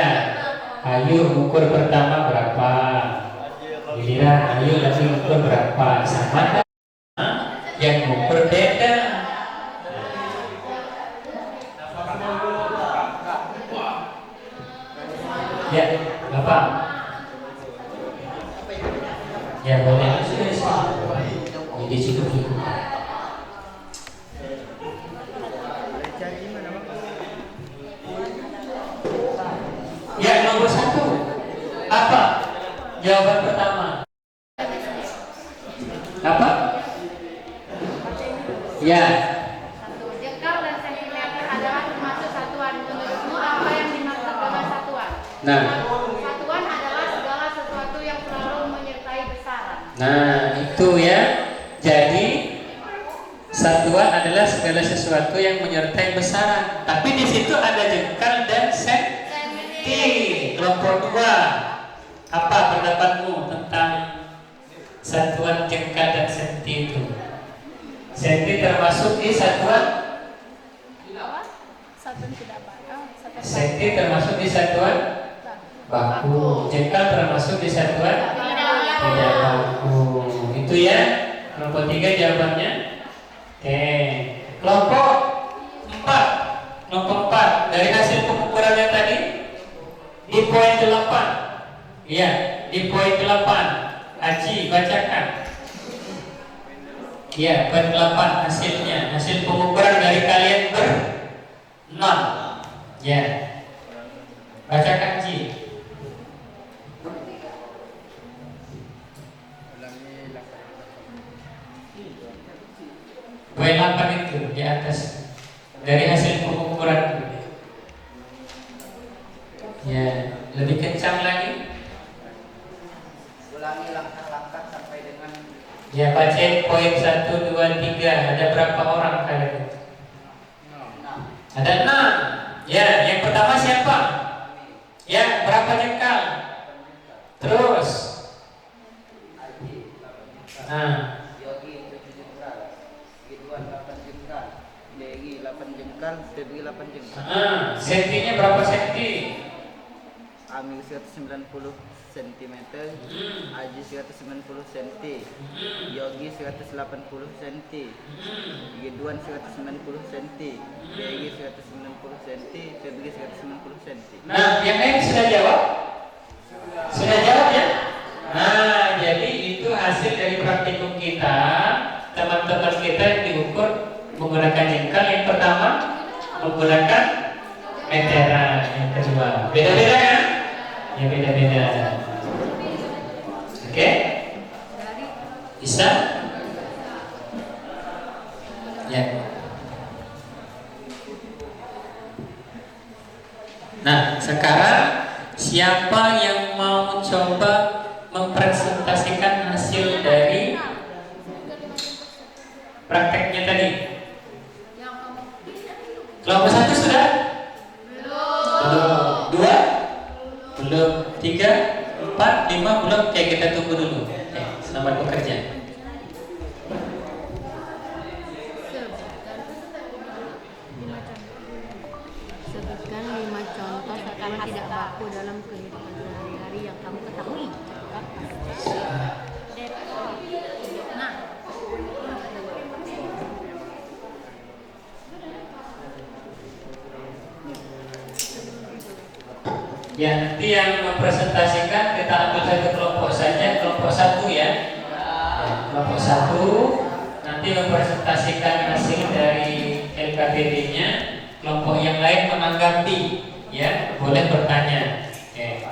Ayo ukur pertama berapa? Giliran ayo lagi ukur berapa? Sama yang ukur beda. Ya, Bapak. Ya boleh. Jadi cukup. Ya, nomor 1. Apa? Jawaban pertama. Apa? Ya. Jengkal dan sentimeter adalah termasuk satuan. Menurutmu apa yang dimaksud dengan satuan? Nah. Satuan adalah segala sesuatu yang selalu menyertai besaran. Nah, itu ya. Jadi satuan adalah segala sesuatu yang menyertai besaran. Tapi di situ ada jengkal dan senti. Kelompok 2. Apa pendapatmu tentang satuan jengkal dan senti itu? Senti termasuk di satuan? Satuan tidak baku. Senti termasuk di satuan? Baku. Jengkal termasuk di satuan? Tidak baku. Itu ya. Kelompok 3 jawabannya. Oke. Kelompok 4. Kelompok 4 dari hasil pengukurannya tadi di poin 8. Iya, di poin 8. Aji bacakan. Iya, poin 8 hasilnya. Hasil pengukuran dari kalian ber-0. Ya. Bacakan Ji. Poin 8 itu di atas dari hasil pengukuran. Ya, lebih kencang lagi. Ulangi langkah-langkah sampai dengan. Ya, baca poin 1, 2, 3. Ada berapa orang kalian? Ada 6. Ya, yang pertama siapa? Ya, berapa jengkal? Terus. Nah, Yogi 7 jengkal, Ridwan 8 jengkal, Degi 8 jengkal, Febri 8 jengkal. sentinya berapa senti? Amil 190 cm, Aji 190 cm, Yogi 180 cm, Ridwan 190 cm, Degi 190 cm, Febri 190 cm. Nah, yang lain sudah jawab? Sudah jawab ya? Nah, jadi itu hasil dari praktikum kita. Teman-teman kita yang diukur menggunakan jengkal. Yang pertama menggunakan meteran. Yang kedua beda-beda kan? Ya beda-beda. Oke? Bisa? Ya. Nah, sekarang siapa yang mau coba mempresentasikan hasil dari prakteknya tadi? Kelompok 1 sudah? Belum. 2? Belum. 3, 4, 5 belum. Oke, kita tunggu dulu. Selamat bekerja. Sebutkan 5 contoh kata tidak baku dalam kehidupan sehari-hari yang kamu ketahui. Nah, Ya, nanti yang mempresentasikan kita ambil satu kelompok saja, kelompok 1 ya. Kelompok 1 nanti mempresentasikan hasil dari LKPD-nya. Kelompok yang lain menanggapi, ya, boleh bertanya. Oke.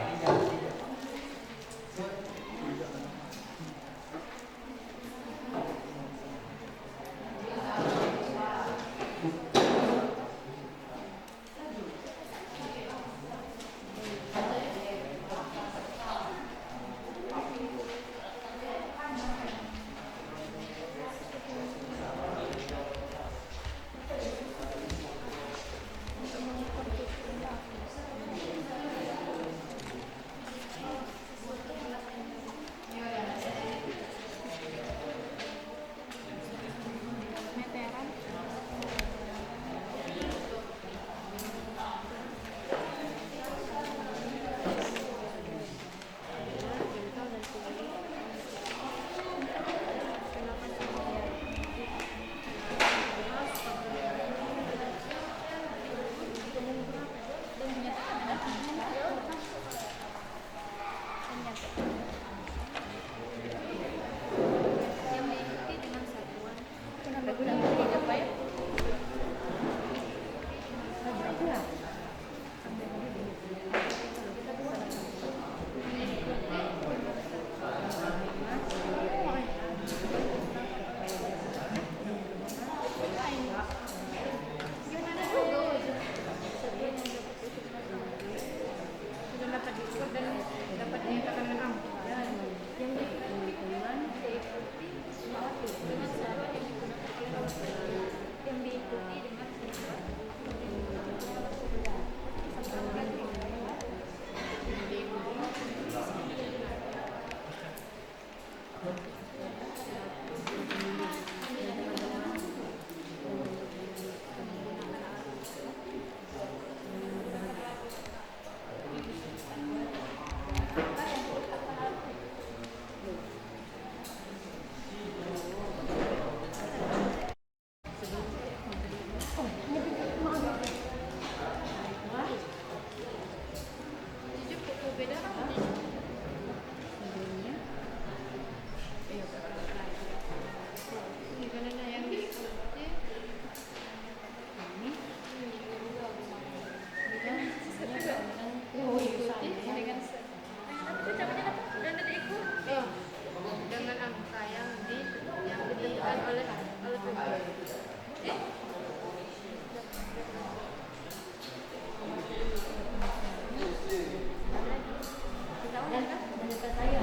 Dan kan dekat saya,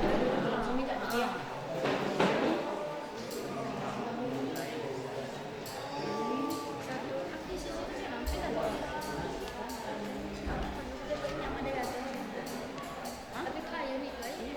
langsung minta dia. Satu aktif sih nanti kan. Yang ada kan. Tapi kayu nih kayu.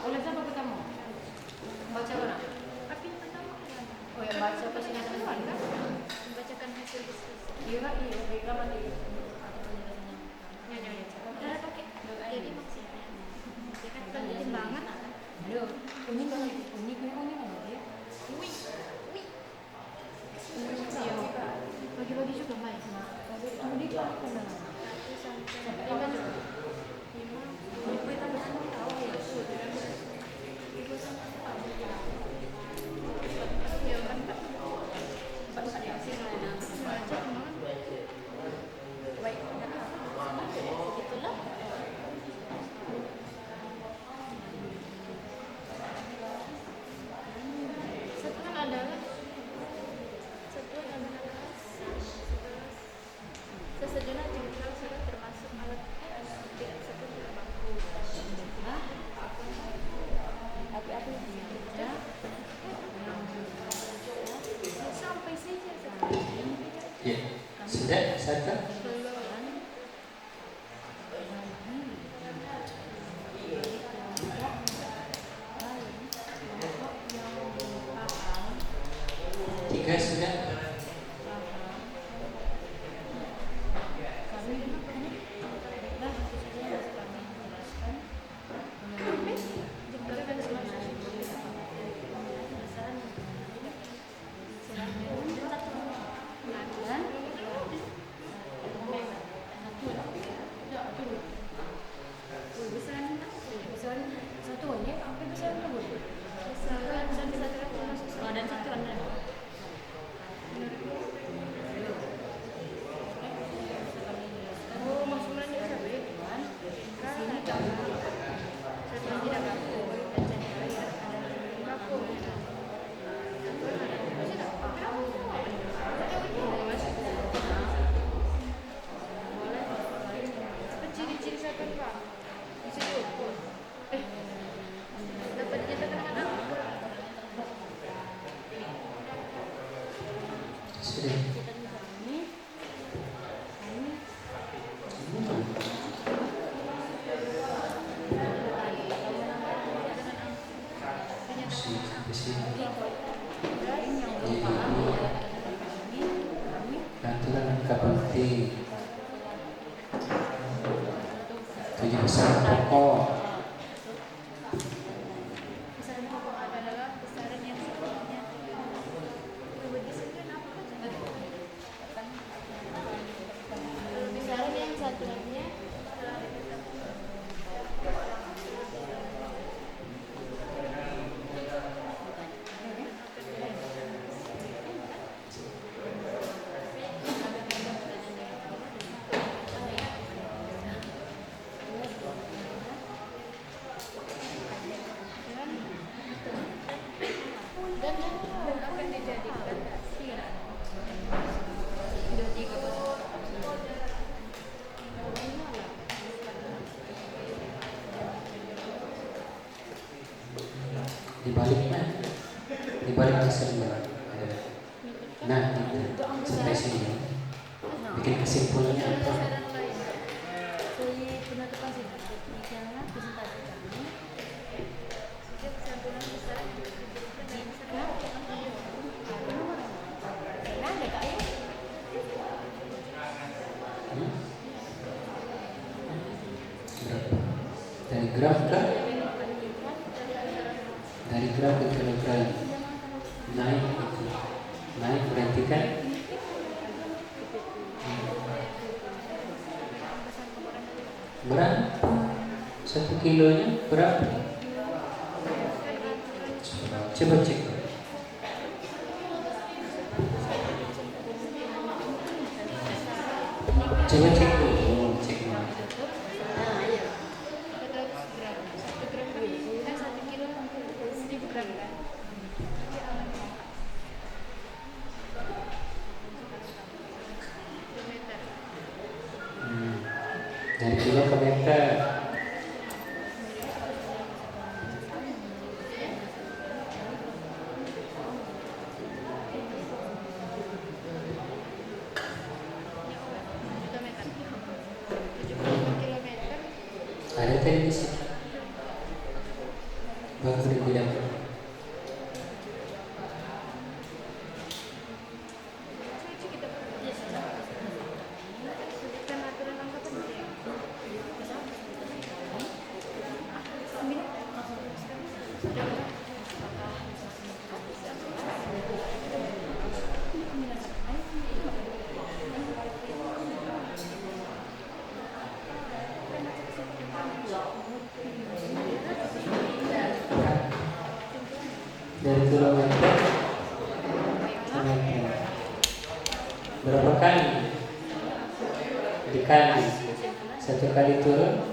Oleh siapa ketemu? Baca mana? Tapi yang pertama kan Oh yang baca presentasi kan? membacakan hasil diskusi. Iya kan? Iya, mereka mati. Udah pakai jadi maksudnya. Dia kan pertimbangan. Aduh, unik kan? Unik kan dia? Wih. Bagi-bagi juga main. Unik kan? Satu sampai Sampai lima. kapan? Ibu tambah tahu ya. Ibu sampai tahu. Ya kan Pak. Pak ada sih mana? Baca kemana? Baik. Itulah. Satu kan adalah sesejenak jengkal sudah termasuk alat tidak sepenuhnya bangku. Api-api dia. Sampai saja Ya, sudah, Saka? Tiga sudah? dan satu anda. Oh, maksudnya ini siapa ya? Sini kan. Saya tidak ngaku. Dan saya tidak ngaku. Ciri-ciri siapa Pak? Bisa diukur. Dapat dinyatakan anak. Sudah. Aturan angka penting 7 besar pokok. Besaran pokok adalah besaran yang sifatnya besaran yang satuannya dan akan dijadikan di balik keseruan. Nah, itu sampai sini. Bikin kesimpulannya apa? Penutupan sini. Demikianlah presentasi kami. Kesimpulan besar ada kak ya? Berapa? Telegram kah? gram ke kilogram. Naik itu. Naik berarti kan berapa? 1 kilonya berapa? Coba cek. Coba cek dulu, cek dulu. Nah, iya. 400 gram. 1 gram kan 1 kilo 1000 gram kan? Dari kilo ke meter. Ada tadi di situ. Baru dibilang. Dari kilometer ke meter. Berapa kali? Dikali. 1 kali turun.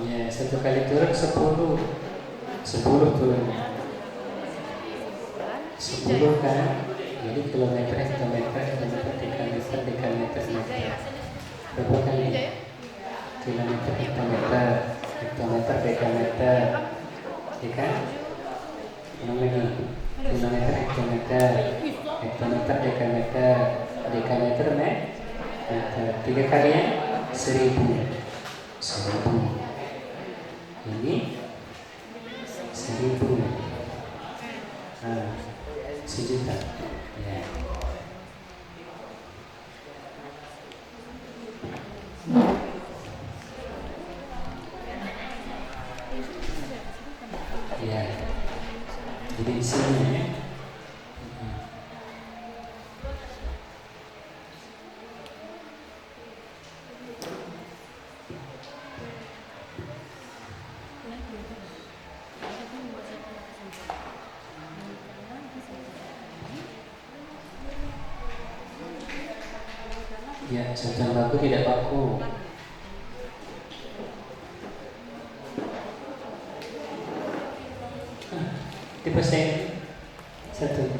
Ya, 1 kali turun 10. 10 turunnya. 10 kan? Jadi kilometer, hektometer, kilometer, dekameter, meter. Berapa kali? Kilometer, hektometer, dekameter, ya kan? Yang ini kilometer, hektometer, dekameter, meter. 3 kalinya 1000. Ini 1000. Nah, 1.000.000. Ya. Ya, jadi di sini ya. Ya, sedang baku tidak baku. Dipesan 1.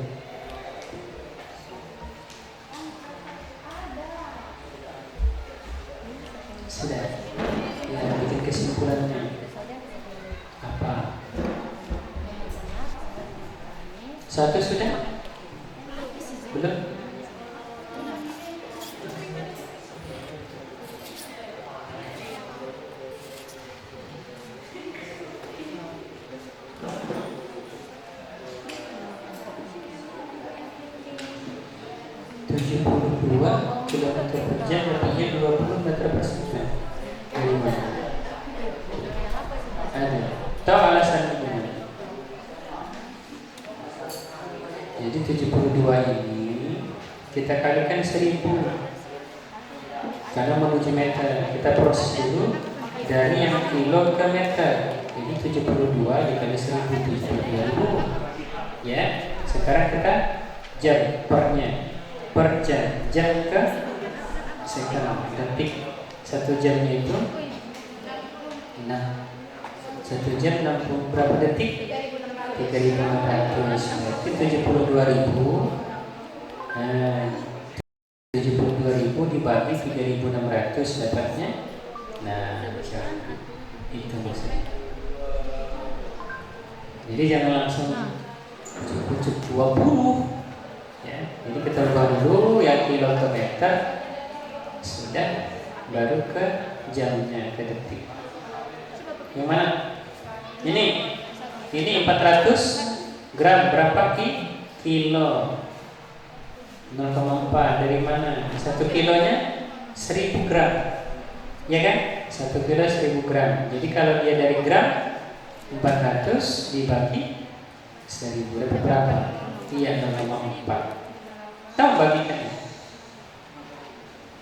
Sudah. Ya, bikin kesimpulannya. Apa? 1 sudah? Belum? Kilometer per jam artinya 20 meter per second. Dari mana? Ada. Tahu alasannya gimana? Jadi 72 ini kita kalikan 1000. Karena menuju meter kita proses dulu dari yang kilo ke meter. Jadi 72 dikali 1000 72.000. Ya. Sekarang kita jam pernya. Per jam ke sekon, detik. 1 jamnya itu 1 jam 60 berapa detik? 3.600. Berarti 72.000. Nah, 72.000 dibagi 3.600 dapatnya. Nah, itu maksudnya. Jadi jangan langsung cukup 20. Ya, jadi kita ubah dulu yang kilometer sudah, baru ke jamnya, ke detik. Yang mana? Ini 400 gram berapa kilo? 0,4 dari mana? 1 kilonya 1000 gram. Ya kan? 1 kilo 1000 gram. Jadi kalau dia dari gram 400 dibagi 1000 berapa? Iya, 0,4. Tahu bagikannya?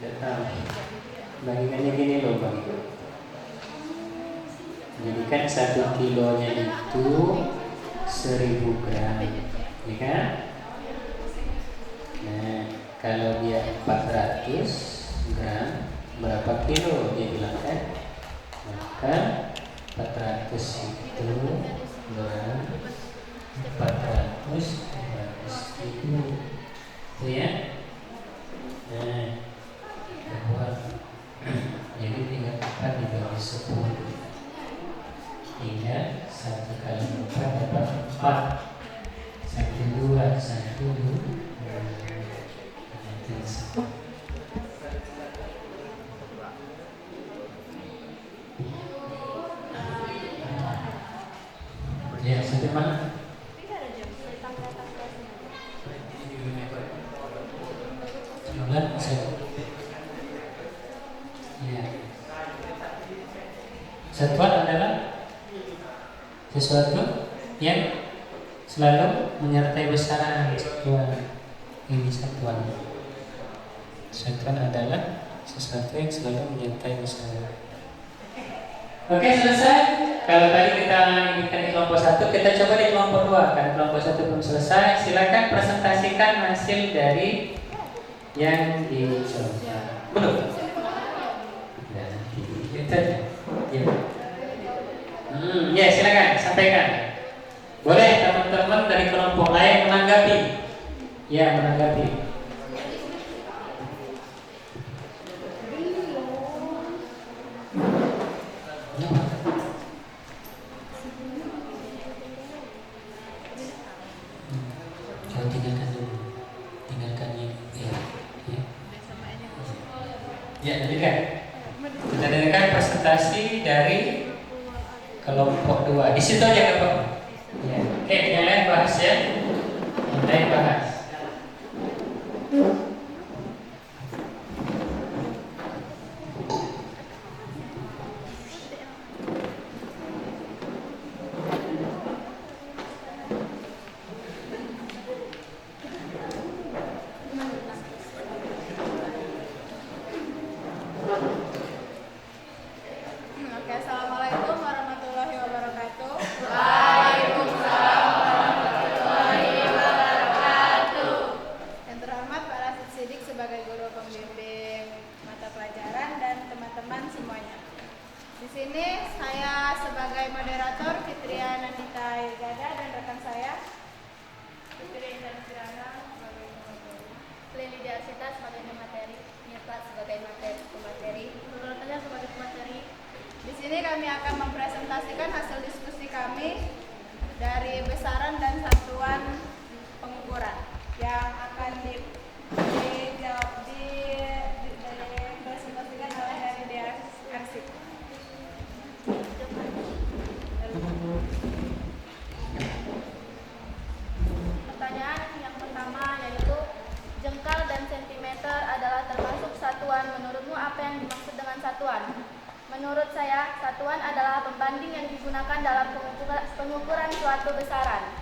Tidak tahu. Bagikannya gini loh, bagikan. Jadi kan 1 kilonya itu 1000 gram, ya kan? Nah, kalau dia 400 gram, berapa kilo dia bilang kan? Maka 400 itu gram 400 itu ya. Nah, bahwa jadi 34 dibagi 10 hingga 1 kali 4 dapat 4. 1 2 1 2. Ya, sampai mana? Ya. Satuan adalah sesuatu yang selalu menyertai besaran satuan. Ini satuan. Satuan adalah sesuatu yang selalu menyertai besaran. Oke, selesai. Kalau tadi kita inginkan di kelompok 1, kita coba di kelompok 2. Karena kelompok 1 belum selesai, silakan presentasikan hasil dari yang dicoba. Belum? Ya, silakan sampaikan. Boleh teman-teman dari kelompok lain menanggapi. Ya, menanggapi. Tinggalkan dulu, tinggalkan ini. Ya, dengarkan. Kita dengarkan presentasi dari kelompok 2. Di situ aja Bapak. Ya. Oke, yang lain bahas ya. Yang lain bahas. Oke, assalamualaikum warahmatullahi wabarakatuh. Yang terhormat Pak Rasid Sidik sebagai guru pembimbing mata pelajaran dan teman-teman semuanya. Di sini saya sebagai moderator Fitria Nandita Irgada dan rekan saya Fitri Indah Kirana sebagai pemateri, Lili Arsita sebagai pemateri, Mirta sebagai pemateri, Nurultanya sebagai pemateri. Di sini kami akan mempresentasikan hasil diskusi kami dari besaran dan satuan pengukuran yang akan dipresentasikan oleh dari DRC. Pertanyaan yang pertama yaitu jengkal dan sentimeter adalah termasuk satuan. Menurutmu apa yang dimaksud dengan satuan? Menurut saya, satuan adalah pembanding yang digunakan dalam pengukuran suatu besaran.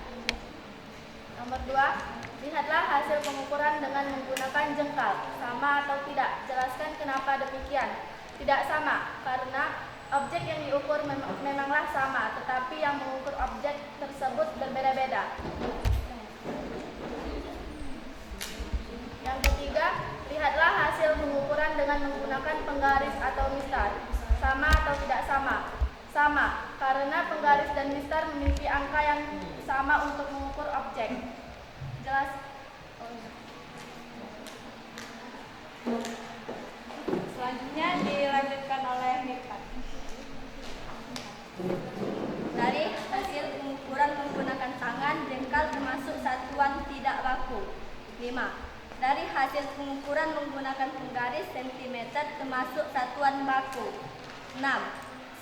Nomor 2, lihatlah hasil pengukuran dengan menggunakan jengkal. Sama atau tidak? Jelaskan kenapa demikian. Tidak sama, karena objek yang diukur memanglah sama, tetapi yang mengukur objek tersebut berbeda-beda. Yang ketiga, lihatlah hasil pengukuran dengan menggunakan penggaris atau mistar. Sama atau tidak sama? Sama, karena penggaris dan mistar memiliki angka yang sama untuk mengukur objek. Jelas? Selanjutnya dilanjutkan oleh Mirkat. Dari hasil pengukuran menggunakan tangan, jengkal termasuk satuan tidak baku. 5. Dari hasil pengukuran menggunakan penggaris, sentimeter termasuk satuan baku. 6.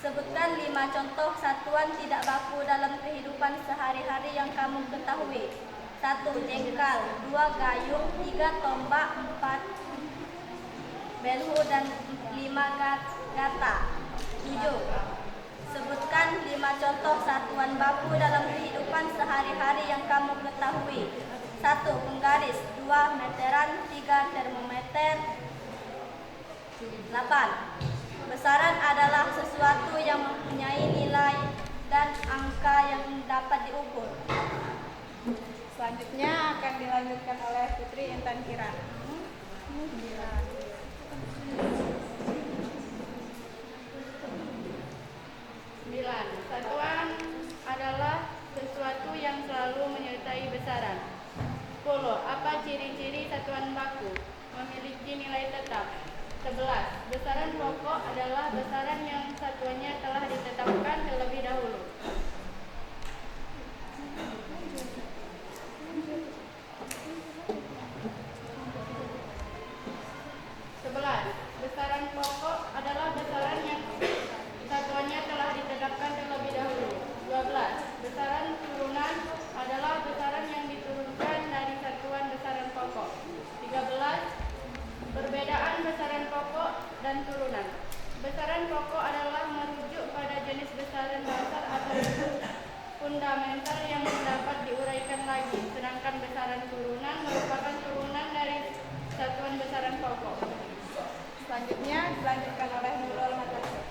Sebutkan 5 contoh satuan tidak baku dalam kehidupan sehari-hari yang kamu ketahui. 1. Jengkal. 2. Gayung. 3. Tombak. 4. Belhu dan 5. nyata. 7. Sebutkan 5 contoh satuan baku dalam kehidupan sehari-hari yang kamu ketahui. 1. Penggaris. 2. Meteran. 3. Termometer. 8. Besaran adalah sesuatu yang mempunyai nilai dan angka yang dapat diukur. Selanjutnya akan dilanjutkan oleh Putri Intan Kira. 9. Satuan adalah sesuatu yang selalu menyertai besaran. 10. Apa ciri-ciri satuan baku? Memiliki nilai tetap. 11. Besaran pokok adalah besaran yang satuannya telah ditetapkan terlebih dahulu. 11. Besaran pokok adalah besaran yang satuannya telah ditetapkan terlebih dahulu. 12. Besaran turunan adalah besaran yang diturunkan dari satuan besaran pokok. 13. Perbedaan besaran pokok dan turunan. Besaran pokok adalah merujuk pada jenis besaran dasar atau fundamental yang dapat diuraikan lagi, sedangkan besaran turunan merupakan turunan dari satuan besaran pokok. Selanjutnya dilanjutkan oleh Nurul Matasya.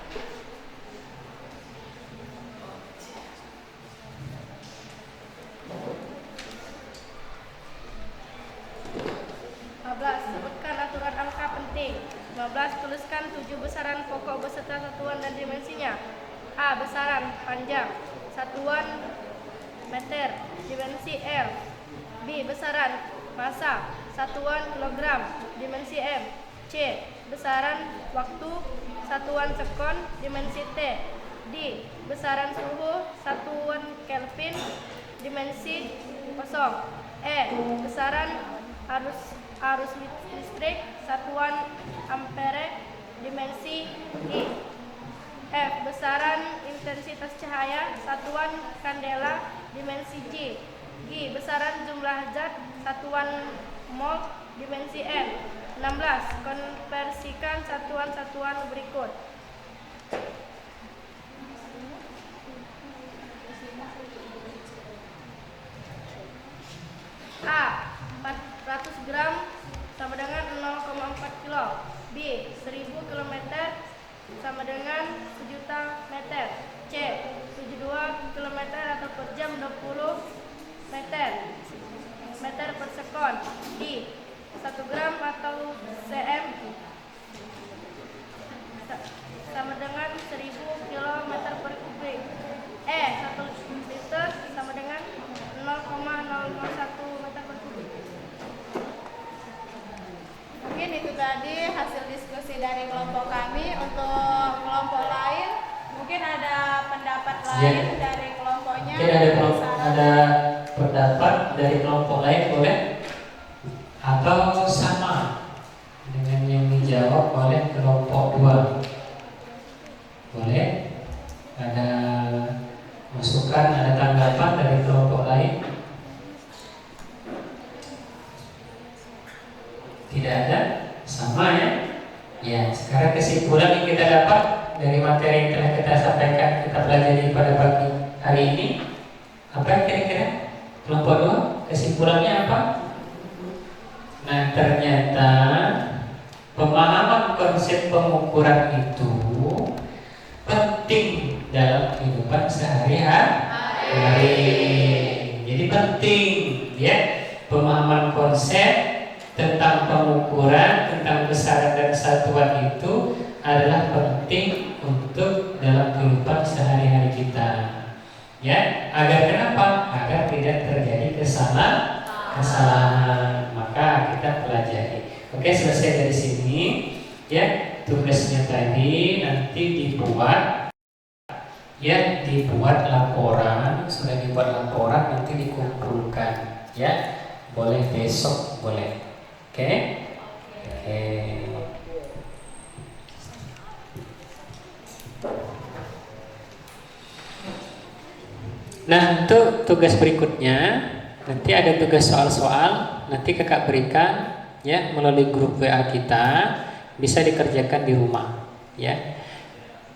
15. Sebutkan aturan angka penting. 15. Tuliskan 7 besaran pokok beserta satuan dan dimensinya. A. Besaran panjang. Satuan meter. Dimensi L. B. Besaran massa. Satuan kilogram. Dimensi M. C. Besaran waktu. Satuan sekon. Dimensi T. D. Besaran suhu. Satuan Kelvin. Dimensi kosong. E. Besaran arus listrik. Satuan ampere. Dimensi I. F. Besaran intensitas cahaya. Satuan kandela. Dimensi G. G. Besaran jumlah zat. Satuan mol. Dimensi N. 16. Konversikan satuan-satuan berikut. A. 400 gram sama dengan 0,4 kilo. B. 1000 km sama dengan 1.000.000 meter. C. 72 km atau per jam 20 meter per sekon. D. 1 gram atau cm sama dengan 1000 km per kubik. E. 1 liter sama dengan 0,001 meter per kubik. Mungkin itu tadi hasil diskusi dari kelompok kami. Untuk kelompok lain mungkin ada pendapat lain dari kelompoknya. Mungkin ada pendapat dari kelompok lain, boleh? Atau sama dengan yang dijawab oleh kelompok 2. Boleh? Ada masukan, ada tanggapan dari kelompok lain? Tidak ada? Sama ya? Ya, sekarang kesimpulan yang kita dapat dari materi yang telah kita sampaikan, kita pelajari pada pagi hari ini, apa kira-kira? Kelompok 2, kesimpulannya apa? Nah, ternyata pemahaman konsep pengukuran itu penting dalam kehidupan sehari-hari. Jadi penting ya, pemahaman konsep tentang pengukuran, tentang besaran dan satuan itu adalah penting untuk dalam kehidupan sehari-hari kita. Ya, agar kenapa? Agar tidak terjadi kesalahan. Maka kita pelajari. Oke, selesai dari sini. Ya, tugasnya tadi nanti dibuat. Ya, dibuat laporan. Sudah dibuat laporan, nanti dikumpulkan. Ya, boleh besok, boleh. Oke. Nah, untuk tugas berikutnya nanti ada tugas soal-soal, nanti kakak berikan ya melalui grup WA kita, bisa dikerjakan di rumah. Ya,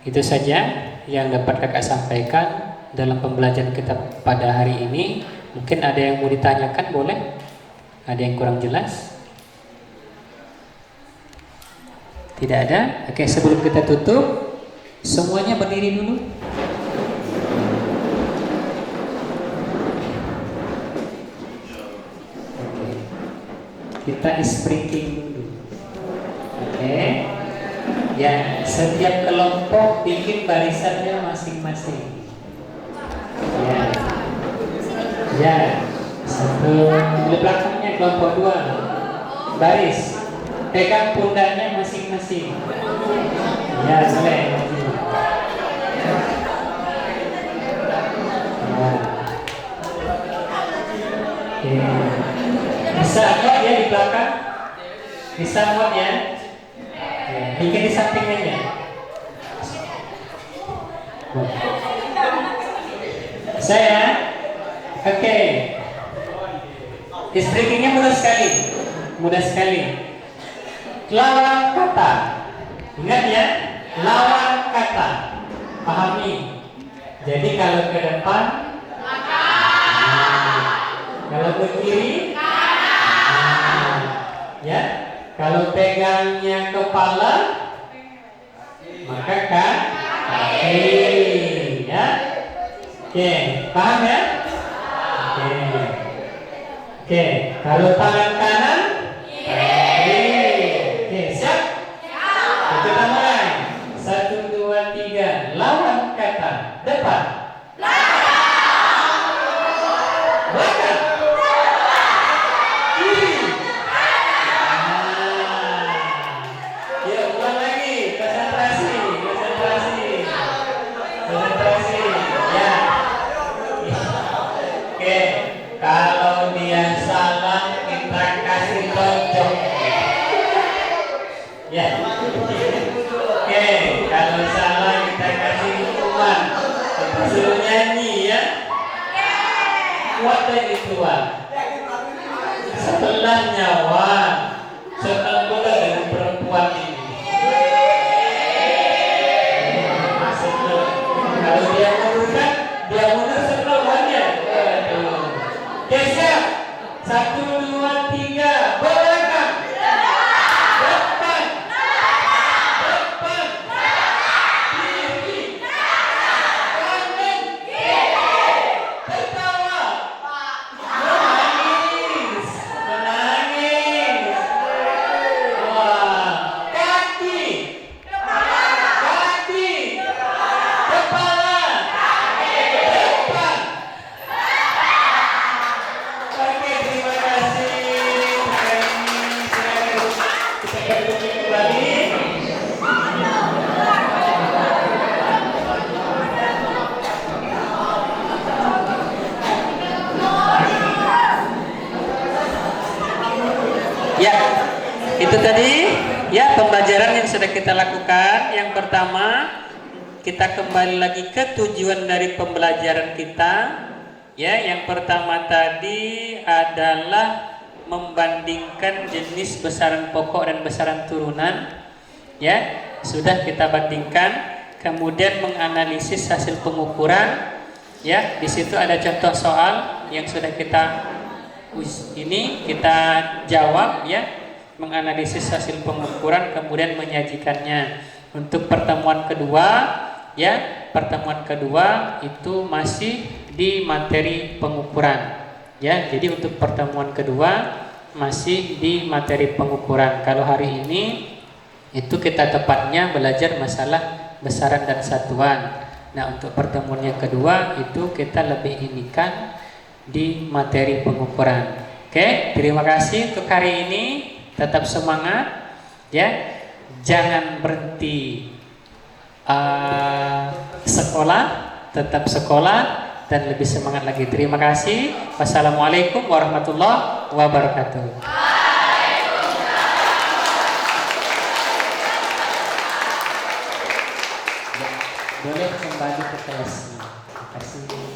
itu saja yang dapat kakak sampaikan dalam pembelajaran kita pada hari ini. Mungkin ada yang mau ditanyakan, boleh? Ada yang kurang jelas? Tidak ada? Oke, sebelum kita tutup, semuanya berdiri dulu. Oke. Kita sprinkling dulu. Oke. Ya, setiap kelompok bikin barisannya masing-masing. Ya. Ya. Satu di belakangnya kelompok 2. Baris. Pegang pundaknya masing-masing. Ya, boleh. Oke. Bisa kok ya di belakang? Bisa kok ya? Bikin di samping aja. Saya, oke. Strikingnya mudah sekali, mudah sekali. Lawan kata, ingat ya, lawan kata, pahami. Jadi kalau ke depan, kalau ke kiri, ya. Kalau pegangnya kepala, maka kaki, ya. Oke, paham ya? Oke, kalau tangan kanan, oke, siap? Kita mulai. 1, 2, 3, lawan kata, depan. Belakang. Kiri. Ya, ulang lagi. Konsentrasi. Ya. Oke, kalau dia salah kita kasih tonjok. Ya. Oke, kalau salah kita kasih hukuman. Kita suruh nyanyi ya. Kuat lagi tua. Setelah nyawa, setelah bola dengan perempuan ini. Maksudnya, kalau dia mundur, setelahnya. Oke, siap. 1, 2, 3, belakang. Depan. Kiri. Kanan. Tertawa. Menangis. Wah. Kaki. Kepala. Depan. Oke, terima kasih. Kita duduk kembali. Ya, itu tadi ya pembelajaran yang sudah kita lakukan. Yang pertama, kita kembali lagi ke tujuan dari pembelajaran kita. Ya, yang pertama tadi adalah membandingkan jenis besaran pokok dan besaran turunan. Ya, sudah kita bandingkan. Kemudian menganalisis hasil pengukuran. Ya, di situ ada contoh soal yang sudah kita jawab ya, menganalisis hasil pengukuran kemudian menyajikannya. Untuk pertemuan kedua ya, pertemuan kedua itu masih di materi pengukuran ya. Jadi untuk pertemuan kedua masih di materi pengukuran. Kalau hari ini itu kita tepatnya belajar masalah besaran dan satuan. Nah, untuk pertemuan yang kedua itu kita lebih inikan di materi pengukuran. Oke, terima kasih untuk hari ini. Tetap semangat ya. Jangan berhenti sekolah, tetap sekolah dan lebih semangat lagi. Terima kasih. Wassalamualaikum warahmatullahi wabarakatuh. Boleh kembali ke kelas. Terima kasih.